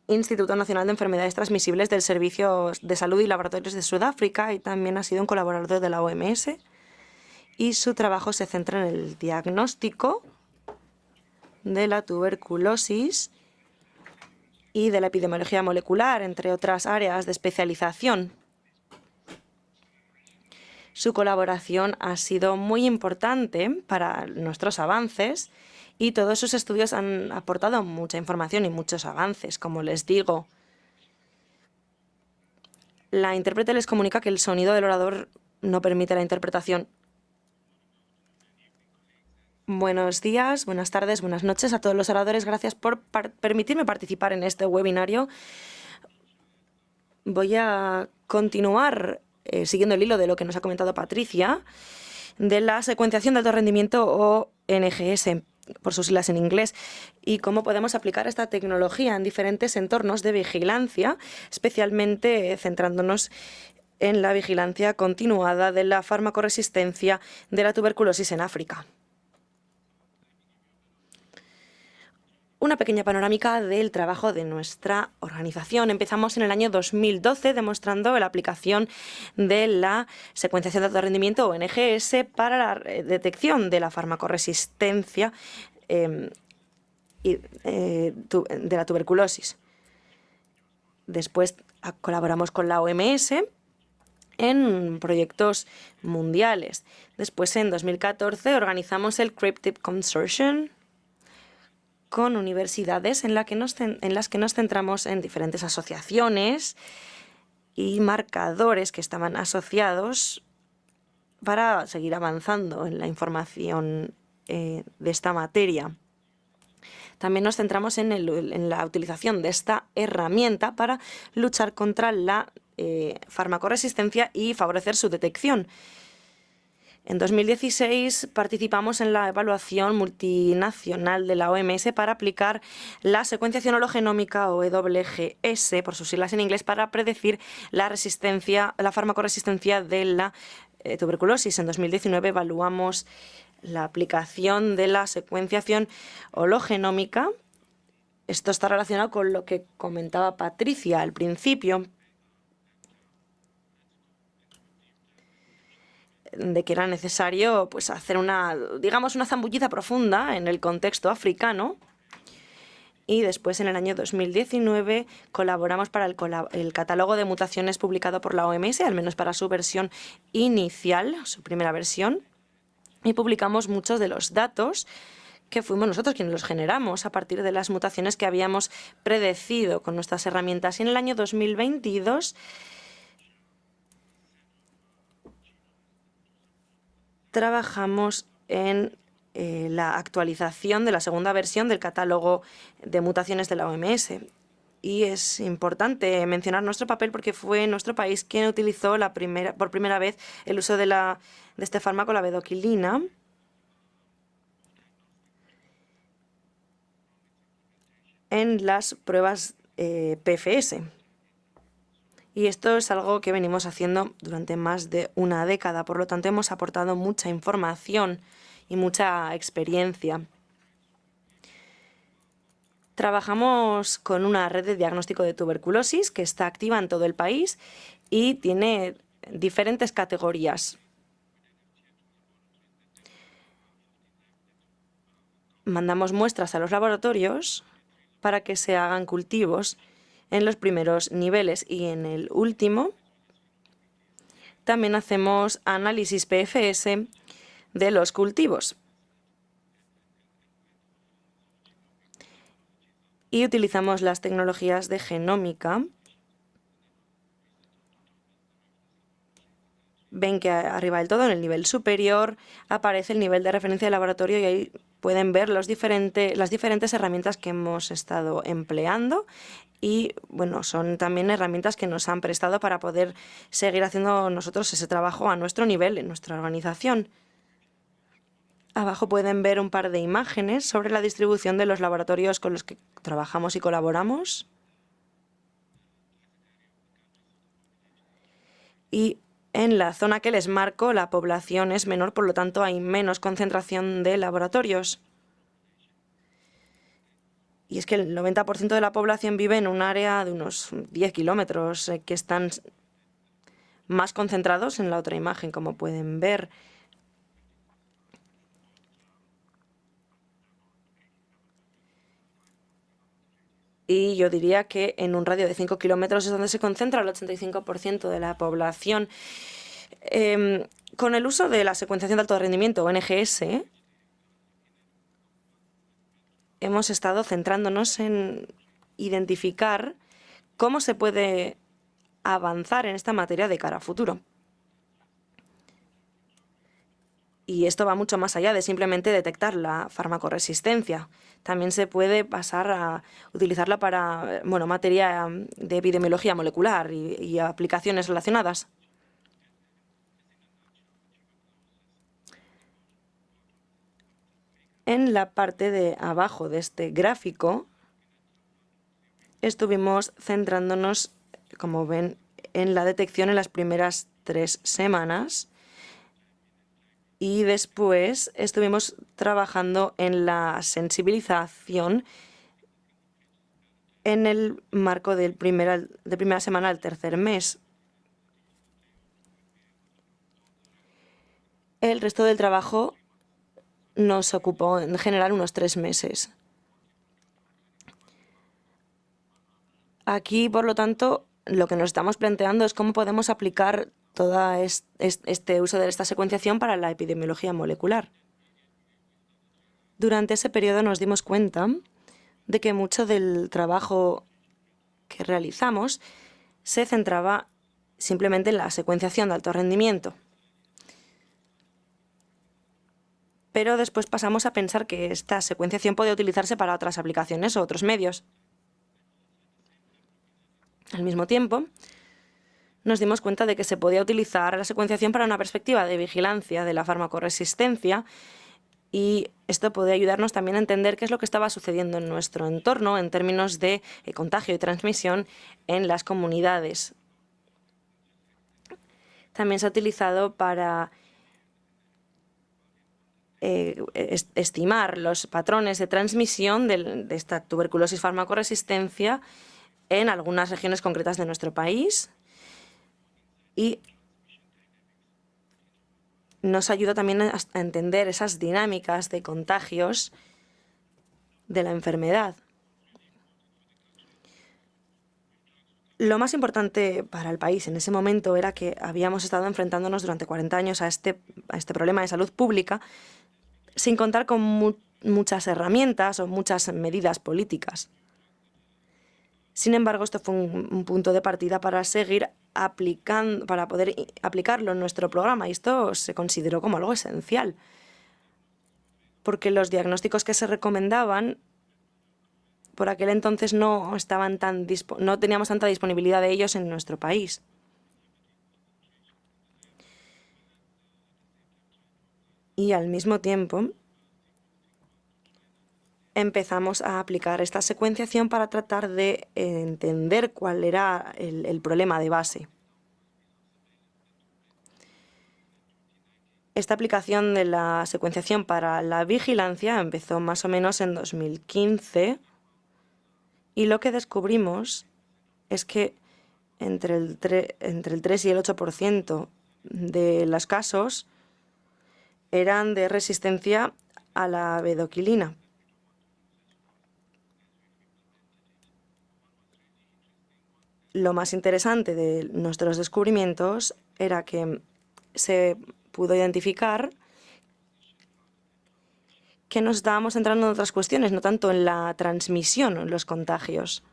Instituto Nacional de Enfermedades Transmisibles del Servicio de Salud y Laboratorios de Sudáfrica, y también ha sido un colaborador de la OMS. Y su trabajo se centra en el diagnóstico de la tuberculosis y de la epidemiología molecular, entre otras áreas de especialización. Su colaboración ha sido muy importante para nuestros avances y todos sus estudios han aportado mucha información y muchos avances. Como les digo, la intérprete les comunica que el sonido del orador no permite la interpretación. Buenos días, buenas tardes, buenas noches a todos los oradores. Gracias por permitirme participar en este webinario. Voy a continuar siguiendo el hilo de lo que nos ha comentado Patricia, de la secuenciación de alto rendimiento o NGS, por sus siglas en inglés, y cómo podemos aplicar esta tecnología en diferentes entornos de vigilancia, especialmente centrándonos en la vigilancia continuada de la farmacoresistencia de la tuberculosis en África. Una pequeña panorámica del trabajo de nuestra organización. Empezamos en el año 2012 demostrando la aplicación de la secuenciación de alto rendimiento o NGS para la detección de la farmacoresistencia de la tuberculosis. Después colaboramos con la OMS en proyectos mundiales. Después, en 2014, organizamos el CRIPTIP Consortium con universidades en las que nos centramos en diferentes asociaciones y marcadores que estaban asociados para seguir avanzando en la información de esta materia. También nos centramos en la utilización de esta herramienta para luchar contra la farmacoresistencia y favorecer su detección. En 2016 participamos en la evaluación multinacional de la OMS para aplicar la secuenciación hologenómica o EWGS, por sus siglas en inglés, para predecir la farmacoresistencia de la tuberculosis. En 2019 evaluamos la aplicación de la secuenciación hologenómica. Esto está relacionado con lo que comentaba Patricia al principio, de que era necesario pues, hacer una zambullida profunda en el contexto africano. Y después, en el año 2019, colaboramos para el catálogo de mutaciones publicado por la OMS, al menos para su versión inicial, su primera versión, y publicamos muchos de los datos que fuimos nosotros quienes los generamos a partir de las mutaciones que habíamos predecido con nuestras herramientas. Y en el año 2022 trabajamos en la actualización de la segunda versión del catálogo de mutaciones de la OMS. Y es importante mencionar nuestro papel porque fue nuestro país quien utilizó por primera vez el uso de este fármaco, la bedoquilina, en las pruebas PFS. Y esto es algo que venimos haciendo durante más de una década. Por lo tanto, hemos aportado mucha información y mucha experiencia. Trabajamos con una red de diagnóstico de tuberculosis que está activa en todo el país y tiene diferentes categorías. Mandamos muestras a los laboratorios para que se hagan cultivos en los primeros niveles y en el último también hacemos análisis PFS de los cultivos. Y utilizamos las tecnologías de genómica. Ven que arriba del todo, en el nivel superior, aparece el nivel de referencia de laboratorio y ahí pueden ver las diferentes herramientas que hemos estado empleando. Y bueno, son también herramientas que nos han prestado para poder seguir haciendo nosotros ese trabajo a nuestro nivel, en nuestra organización. Abajo pueden ver un par de imágenes sobre la distribución de los laboratorios con los que trabajamos y colaboramos. Y en la zona que les marco, la población es menor, por lo tanto hay menos concentración de laboratorios. Y es que el 90% de la población vive en un área de unos 10 kilómetros que están más concentrados en la otra imagen, como pueden ver. Y yo diría que en un radio de 5 kilómetros es donde se concentra el 85% de la población. Con el uso de la secuenciación de alto rendimiento, o NGS, hemos estado centrándonos en identificar cómo se puede avanzar en esta materia de cara a futuro. Y esto va mucho más allá de simplemente detectar la farmacoresistencia. También se puede pasar a utilizarla para materia de epidemiología molecular y aplicaciones relacionadas. En la parte de abajo de este gráfico estuvimos centrándonos, como ven, en la detección en las primeras 3 semanas y después estuvimos trabajando en la sensibilización en el marco de primera semana al tercer mes. El resto del trabajo nos ocupó en general unos 3 meses. Aquí, por lo tanto, lo que nos estamos planteando es cómo podemos aplicar todo este uso de esta secuenciación para la epidemiología molecular. Durante ese periodo nos dimos cuenta de que mucho del trabajo que realizamos se centraba simplemente en la secuenciación de alto rendimiento. Pero después pasamos a pensar que esta secuenciación puede utilizarse para otras aplicaciones o otros medios. Al mismo tiempo, nos dimos cuenta de que se podía utilizar la secuenciación para una perspectiva de vigilancia de la farmacoresistencia y esto puede ayudarnos también a entender qué es lo que estaba sucediendo en nuestro entorno en términos de contagio y transmisión en las comunidades. También se ha utilizado para estimar los patrones de transmisión de esta tuberculosis farmacoresistencia en algunas regiones concretas de nuestro país y nos ayuda también a entender esas dinámicas de contagios de la enfermedad. Lo más importante para el país en ese momento era que habíamos estado enfrentándonos durante 40 años a este problema de salud pública sin contar con muchas herramientas o muchas medidas políticas. Sin embargo, esto fue un punto de partida para seguir aplicando, para poder aplicarlo en nuestro programa, y esto se consideró como algo esencial, porque los diagnósticos que se recomendaban por aquel entonces no teníamos tanta disponibilidad de ellos en nuestro país. Y al mismo tiempo empezamos a aplicar esta secuenciación para tratar de entender cuál era el problema de base. Esta aplicación de la secuenciación para la vigilancia empezó más o menos en 2015, y lo que descubrimos es que entre el 3 y el 8% de los casos eran de resistencia a la bedoquilina. Lo más interesante de nuestros descubrimientos era que se pudo identificar que nos estábamos centrando en otras cuestiones, no tanto en la transmisión, en los contagios.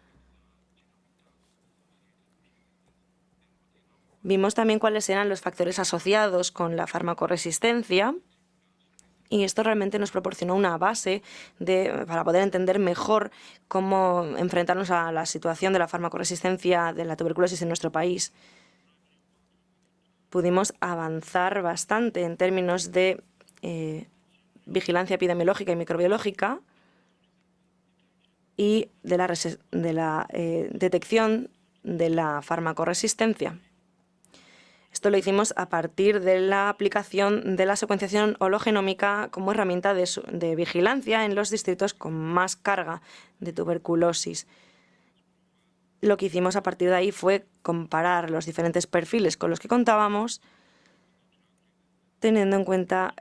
Vimos también cuáles eran los factores asociados con la farmacoresistencia, y esto realmente nos proporcionó una base para poder entender mejor cómo enfrentarnos a la situación de la farmacoresistencia de la tuberculosis en nuestro país. Pudimos avanzar bastante en términos de vigilancia epidemiológica y microbiológica y de la detección de la farmacoresistencia. Esto lo hicimos a partir de la aplicación de la secuenciación hologenómica como herramienta de vigilancia en los distritos con más carga de tuberculosis. Lo que hicimos a partir de ahí fue comparar los diferentes perfiles con los que contábamos, teniendo en cuenta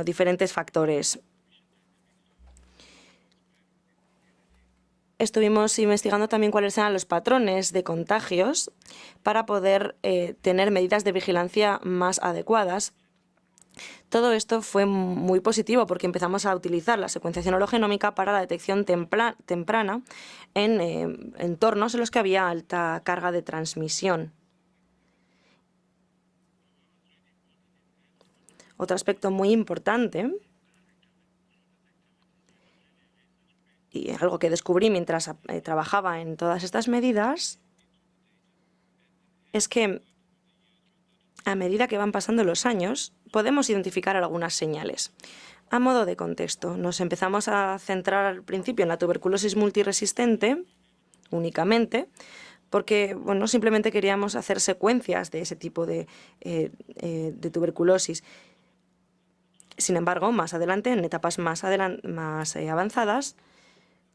diferentes factores. Estuvimos investigando también cuáles eran los patrones de contagios para poder tener medidas de vigilancia más adecuadas. Todo esto fue muy positivo porque empezamos a utilizar la secuenciación hologenómica para la detección temprana en entornos en los que había alta carga de transmisión. Otro aspecto muy importante, y algo que descubrí mientras trabajaba en todas estas medidas, es que a medida que van pasando los años, podemos identificar algunas señales. A modo de contexto, nos empezamos a centrar al principio en la tuberculosis multiresistente únicamente, porque simplemente queríamos hacer secuencias de ese tipo de tuberculosis. Sin embargo, más adelante, en etapas más avanzadas,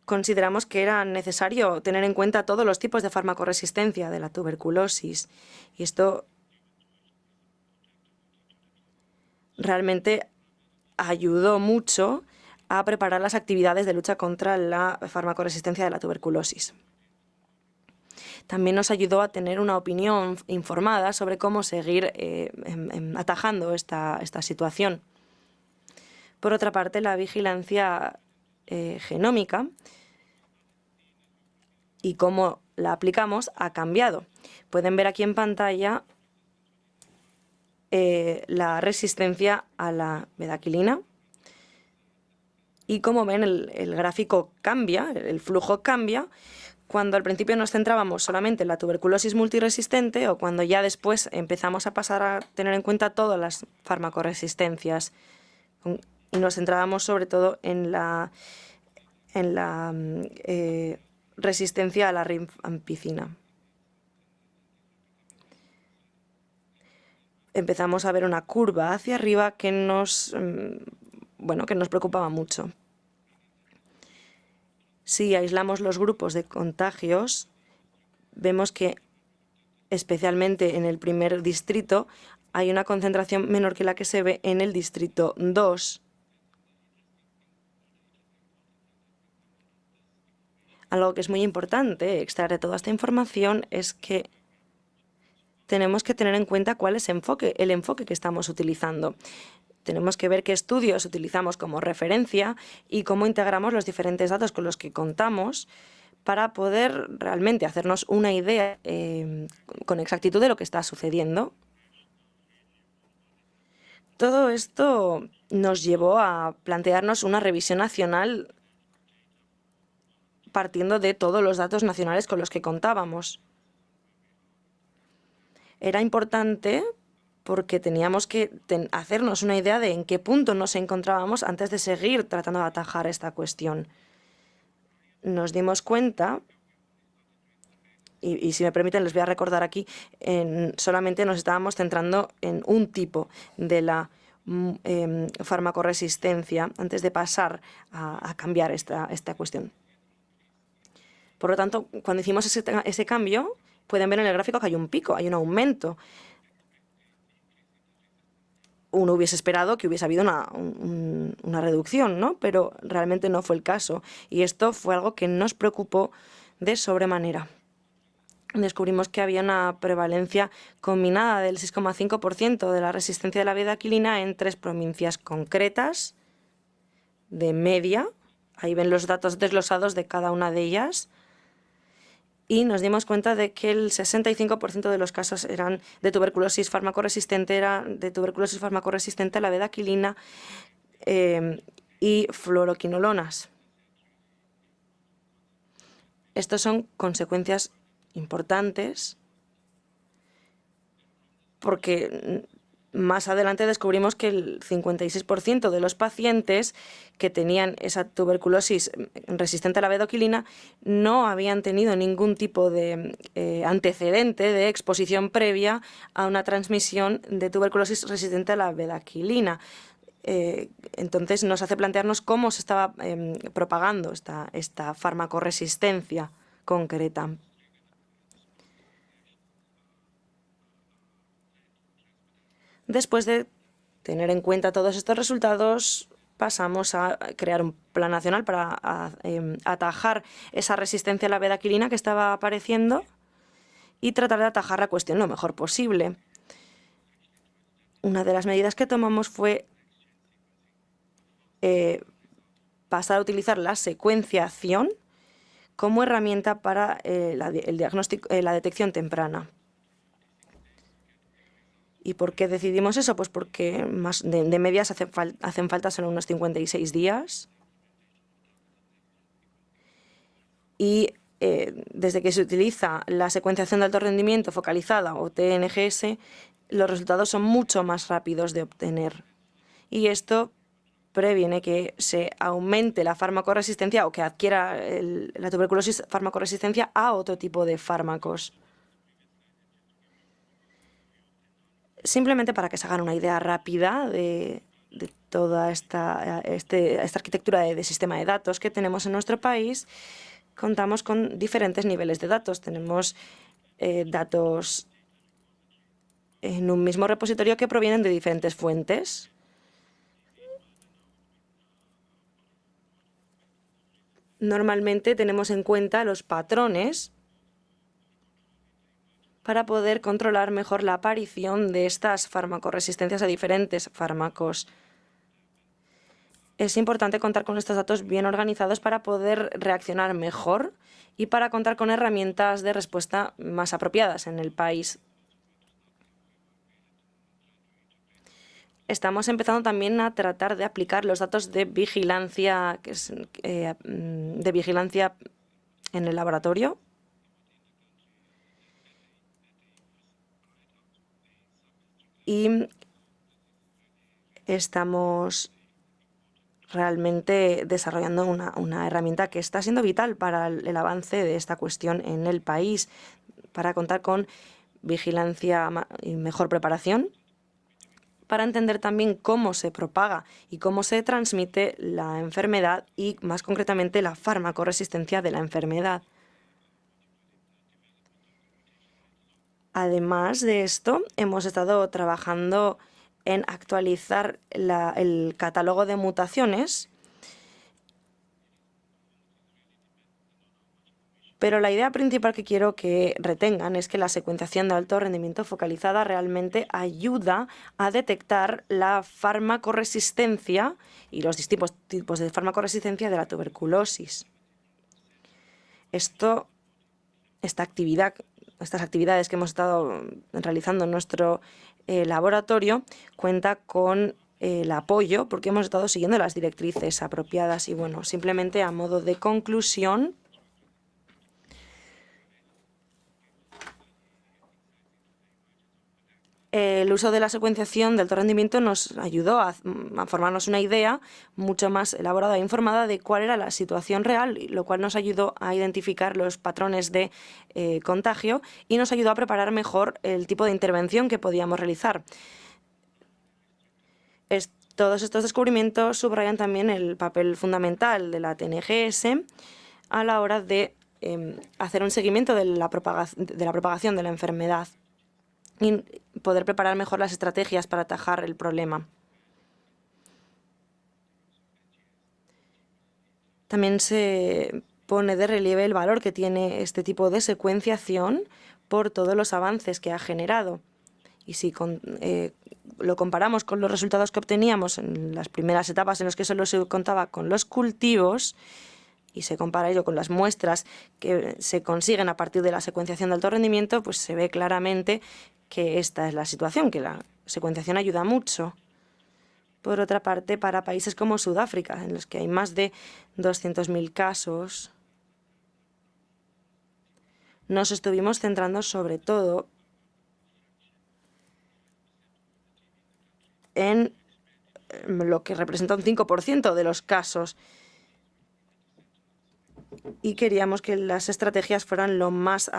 consideramos que era necesario tener en cuenta todos los tipos de farmacoresistencia de la tuberculosis, y esto realmente ayudó mucho a preparar las actividades de lucha contra la farmacoresistencia de la tuberculosis. También nos ayudó a tener una opinión informada sobre cómo seguir atajando esta situación. Por otra parte, la vigilancia genómica y cómo la aplicamos ha cambiado. Pueden ver aquí en pantalla la resistencia a la bedaquilina, y como ven el gráfico cambia, el flujo cambia cuando al principio nos centrábamos solamente en la tuberculosis multiresistente o cuando ya después empezamos a pasar a tener en cuenta todas las farmacoresistencias y nos centrábamos sobre todo en la resistencia a la rifampicina. Empezamos a ver una curva hacia arriba que nos preocupaba mucho. Si aislamos los grupos de contagios, vemos que especialmente en el primer distrito hay una concentración menor que la que se ve en el distrito 2. Algo que es muy importante extraer de toda esta información es que tenemos que tener en cuenta cuál es el enfoque que estamos utilizando. tenemos que ver qué estudios utilizamos como referencia y cómo integramos los diferentes datos con los que contamos para poder realmente hacernos una idea con exactitud de lo que está sucediendo. Todo esto nos llevó a plantearnos una revisión nacional partiendo de todos los datos nacionales con los que contábamos. Era importante porque teníamos que hacernos una idea de en qué punto nos encontrábamos antes de seguir tratando de atajar esta cuestión. Nos dimos cuenta, y si me permiten les voy a recordar aquí, solamente nos estábamos centrando en un tipo de la farmacoresistencia antes de pasar a cambiar esta cuestión. Por lo tanto, cuando hicimos ese cambio, pueden ver en el gráfico que hay un pico, hay un aumento. Uno hubiese esperado que hubiese habido una reducción, ¿no? Pero realmente no fue el caso. Y esto fue algo que nos preocupó de sobremanera. Descubrimos que había una prevalencia combinada del 6,5% de la resistencia de la bedaquilina en 3 provincias concretas de media. Ahí ven los datos desglosados de cada una de ellas. Y nos dimos cuenta de que el 65% de los casos eran de tuberculosis farmacoresistente, a la bedaquilina y fluoroquinolonas. Estas son consecuencias importantes porque más adelante descubrimos que el 56% de los pacientes que tenían esa tuberculosis resistente a la bedaquilina no habían tenido ningún tipo de antecedente de exposición previa a una transmisión de tuberculosis resistente a la bedaquilina. Entonces nos hace plantearnos cómo se estaba propagando esta farmacoresistencia concreta. Después de tener en cuenta todos estos resultados, pasamos a crear un plan nacional para atajar esa resistencia a la bedaquilina que estaba apareciendo y tratar de atajar la cuestión lo mejor posible. Una de las medidas que tomamos fue pasar a utilizar la secuenciación como herramienta para el diagnóstico, la detección temprana. ¿Y por qué decidimos eso? Pues porque de medias hacen falta solo unos 56 días. Y desde que se utiliza la secuenciación de alto rendimiento focalizada o TNGS, los resultados son mucho más rápidos de obtener. Y esto previene que se aumente la farmacoresistencia o que adquiera la tuberculosis farmacoresistencia a otro tipo de fármacos. Simplemente para que se hagan una idea rápida de toda esta arquitectura de sistema de datos que tenemos en nuestro país, contamos con diferentes niveles de datos. Tenemos datos en un mismo repositorio que provienen de diferentes fuentes. Normalmente tenemos en cuenta los patrones para poder controlar mejor la aparición de estas farmacoresistencias a diferentes fármacos. Es importante contar con estos datos bien organizados para poder reaccionar mejor y para contar con herramientas de respuesta más apropiadas en el país. Estamos empezando también a tratar de aplicar los datos de vigilancia, de vigilancia en el laboratorio. Y estamos realmente desarrollando una herramienta que está siendo vital para el avance de esta cuestión en el país, para contar con vigilancia y mejor preparación, para entender también cómo se propaga y cómo se transmite la enfermedad y, más concretamente, la farmacoresistencia de la enfermedad. Además de esto, hemos estado trabajando en actualizar el catálogo de mutaciones Pero la idea principal que quiero que retengan es que la secuenciación de alto rendimiento focalizada realmente ayuda a detectar la farmacoresistencia y los distintos tipos de farmacoresistencia de la tuberculosis. Estas actividades que hemos estado realizando en nuestro laboratorio cuenta con el apoyo porque hemos estado siguiendo las directrices apropiadas y bueno, simplemente a modo de conclusión, el uso de la secuenciación de alto rendimiento nos ayudó a formarnos una idea mucho más elaborada e informada de cuál era la situación real, lo cual nos ayudó a identificar los patrones de contagio y nos ayudó a preparar mejor el tipo de intervención que podíamos realizar. Todos estos descubrimientos subrayan también el papel fundamental de la TNGS a la hora de hacer un seguimiento de la propagación de la enfermedad y poder preparar mejor las estrategias para atajar el problema. También se pone de relieve el valor que tiene este tipo de secuenciación por todos los avances que ha generado. Y si lo comparamos con los resultados que obteníamos en las primeras etapas en las que solo se contaba con los cultivos, y se compara ello con las muestras que se consiguen a partir de la secuenciación de alto rendimiento, pues se ve claramente que esta es la situación, que la secuenciación ayuda mucho. Por otra parte, para países como Sudáfrica, en los que hay más de 200.000 casos, nos estuvimos centrando sobre todo en lo que representa un 5% de los casos y queríamos que las estrategias fueran lo más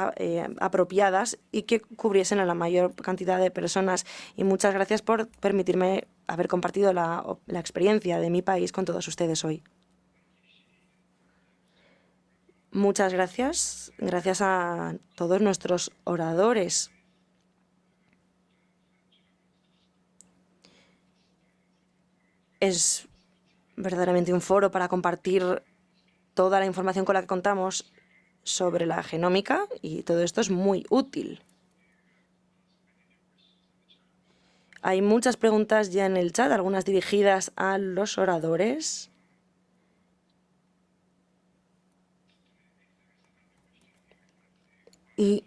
apropiadas y que cubriesen a la mayor cantidad de personas. Y muchas gracias por permitirme haber compartido la experiencia de mi país con todos ustedes hoy. Muchas gracias. Gracias a todos nuestros oradores. Es verdaderamente un foro para compartir toda la información con la que contamos sobre la genómica y todo esto es muy útil. Hay muchas preguntas ya en el chat, algunas dirigidas a los oradores. Y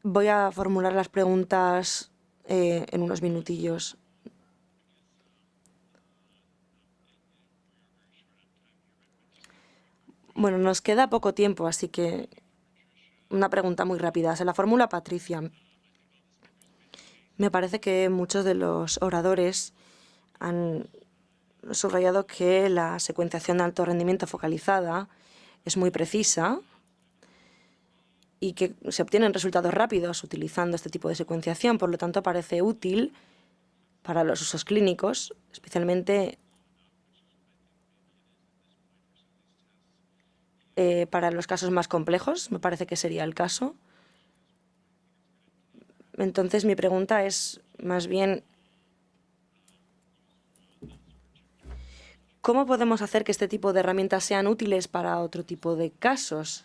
voy a formular las preguntas en unos minutillos. Bueno, nos queda poco tiempo, así que una pregunta muy rápida. Se la formula Patricia. Me parece que muchos de los oradores han subrayado que la secuenciación de alto rendimiento focalizada es muy precisa y que se obtienen resultados rápidos utilizando este tipo de secuenciación. Por lo tanto, parece útil para los usos clínicos, especialmente para los casos más complejos, me parece que sería el caso. Entonces, mi pregunta es más bien, ¿cómo podemos hacer que este tipo de herramientas sean útiles para otro tipo de casos,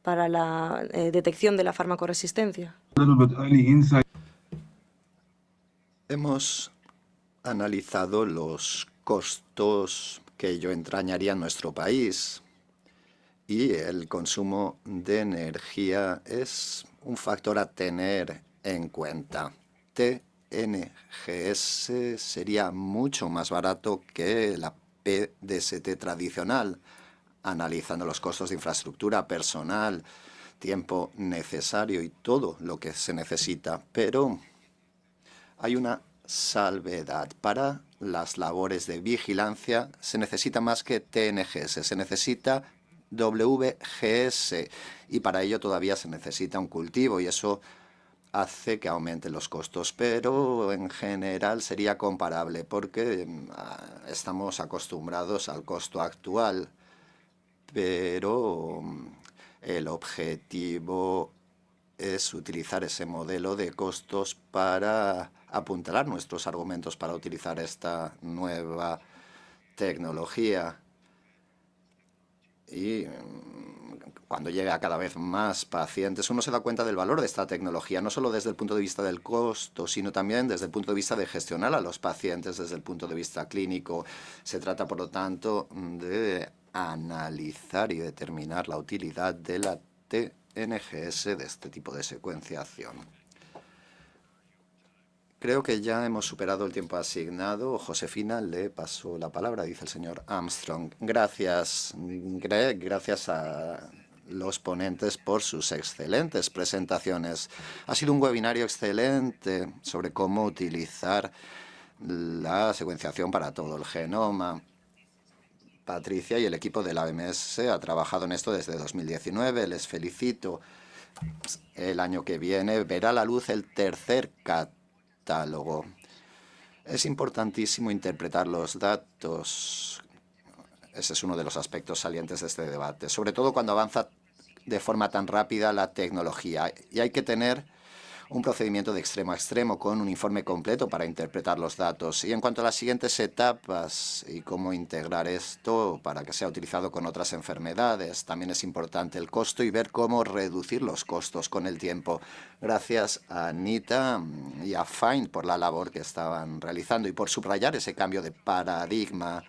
para la detección de la farmacoresistencia? Hemos analizado los costos que ello entrañaría en nuestro país y el consumo de energía es un factor a tener en cuenta. TNGS sería mucho más barato que la PDST tradicional, analizando los costos de infraestructura, personal, tiempo necesario y todo lo que se necesita. Pero hay una salvedad. Para las labores de vigilancia se necesita más que TNGS, se necesita WGS y para ello todavía se necesita un cultivo y eso hace que aumenten los costos, pero en general sería comparable porque estamos acostumbrados al costo actual, pero el objetivo es utilizar ese modelo de costos para apuntalar nuestros argumentos para utilizar esta nueva tecnología. y cuando llega a cada vez más pacientes, uno se da cuenta del valor de esta tecnología, no solo desde el punto de vista del costo, sino también desde el punto de vista de gestionar a los pacientes desde el punto de vista clínico. Se trata, por lo tanto, de analizar y determinar la utilidad de la TNGS de este tipo de secuenciación. Creo que ya hemos superado el tiempo asignado. Josefina, le paso la palabra, dice el señor Armstrong. Gracias, Greg. Gracias a los ponentes por sus excelentes presentaciones. Ha sido un webinario excelente sobre cómo utilizar la secuenciación para todo el genoma. Patricia y el equipo de la OMS ha trabajado en esto desde 2019. Les felicito. El año que viene verá la luz el tercer catálogo. Es importantísimo interpretar los datos. Ese es uno de los aspectos salientes de este debate, sobre todo cuando avanza de forma tan rápida la tecnología. Y hay que tener un procedimiento de extremo a extremo con un informe completo para interpretar los datos. Y en cuanto a las siguientes etapas y cómo integrar esto para que sea utilizado con otras enfermedades, también es importante el costo y ver cómo reducir los costos con el tiempo. Gracias a Anita y a Find por la labor que estaban realizando y por subrayar ese cambio de paradigma.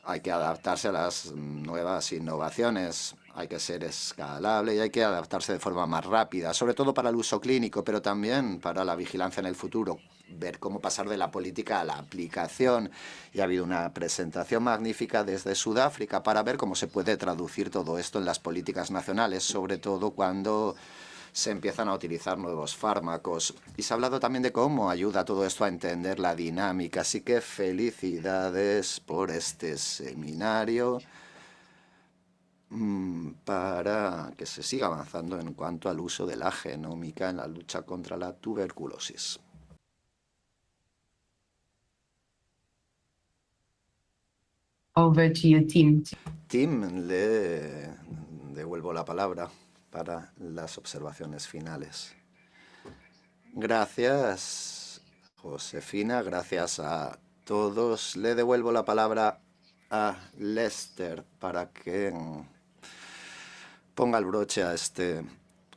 Hay que adaptarse a las nuevas innovaciones, hay que ser escalable y hay que adaptarse de forma más rápida, sobre todo para el uso clínico, pero también para la vigilancia en el futuro, ver cómo pasar de la política a la aplicación. Y ha habido una presentación magnífica desde Sudáfrica para ver cómo se puede traducir todo esto en las políticas nacionales, sobre todo cuando se empiezan a utilizar nuevos fármacos. Y se ha hablado también de cómo ayuda todo esto a entender la dinámica. Así que felicidades por este seminario para que se siga avanzando en cuanto al uso de la genómica en la lucha contra la tuberculosis. Over to you, Tim. Tim, le devuelvo la palabra para las observaciones finales. Gracias, Josefina. Gracias a todos. Le devuelvo la palabra a Lester para que ponga el broche a este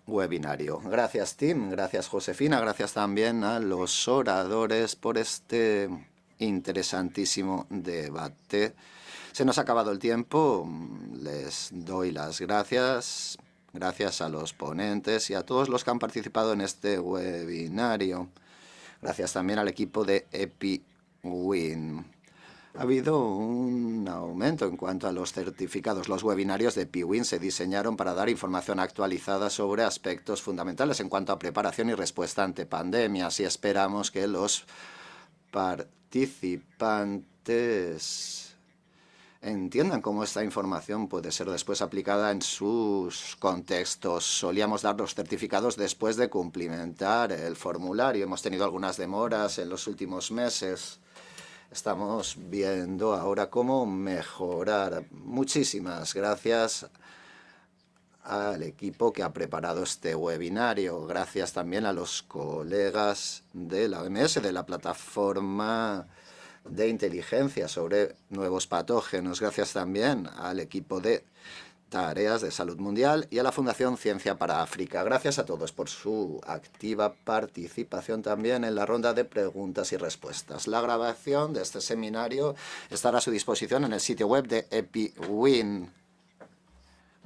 webinario. Gracias, Tim. Gracias, Josefina. Gracias también a los oradores por este interesantísimo debate. Se nos ha acabado el tiempo. Les doy las gracias. Gracias a los ponentes y a todos los que han participado en este webinario. Gracias también al equipo de EpiWin. Ha habido un aumento en cuanto a los certificados. Los webinarios de EpiWin se diseñaron para dar información actualizada sobre aspectos fundamentales en cuanto a preparación y respuesta ante pandemias, y esperamos que los participantes entiendan cómo esta información puede ser después aplicada en sus contextos. Solíamos dar los certificados después de cumplimentar el formulario. Hemos tenido algunas demoras en los últimos meses. Estamos viendo ahora cómo mejorar. Muchísimas gracias al equipo que ha preparado este webinario. Gracias también a los colegas de la OMS, de la plataforma de inteligencia sobre nuevos patógenos. Gracias también al equipo de tareas de salud mundial y a la Fundación Ciencia para África. Gracias a todos por su activa participación también en la ronda de preguntas y respuestas. La grabación de este seminario estará a su disposición en el sitio web de EpiWin.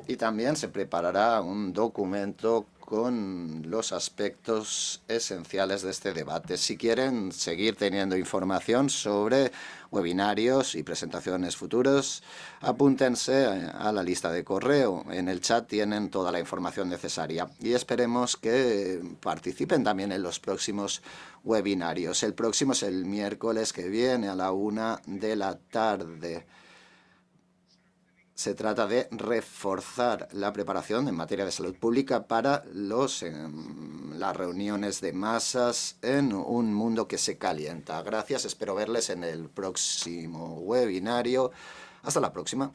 Y también se preparará un documento con los aspectos esenciales de este debate. Si quieren seguir teniendo información sobre webinarios y presentaciones futuros, apúntense a la lista de correo. En el chat tienen toda la información necesaria. Y esperemos que participen también en los próximos webinarios. El próximo es el miércoles que viene a la 1:00 p.m. Se trata de reforzar la preparación en materia de salud pública para las reuniones de masas en un mundo que se calienta. Gracias, espero verles en el próximo webinario. Hasta la próxima.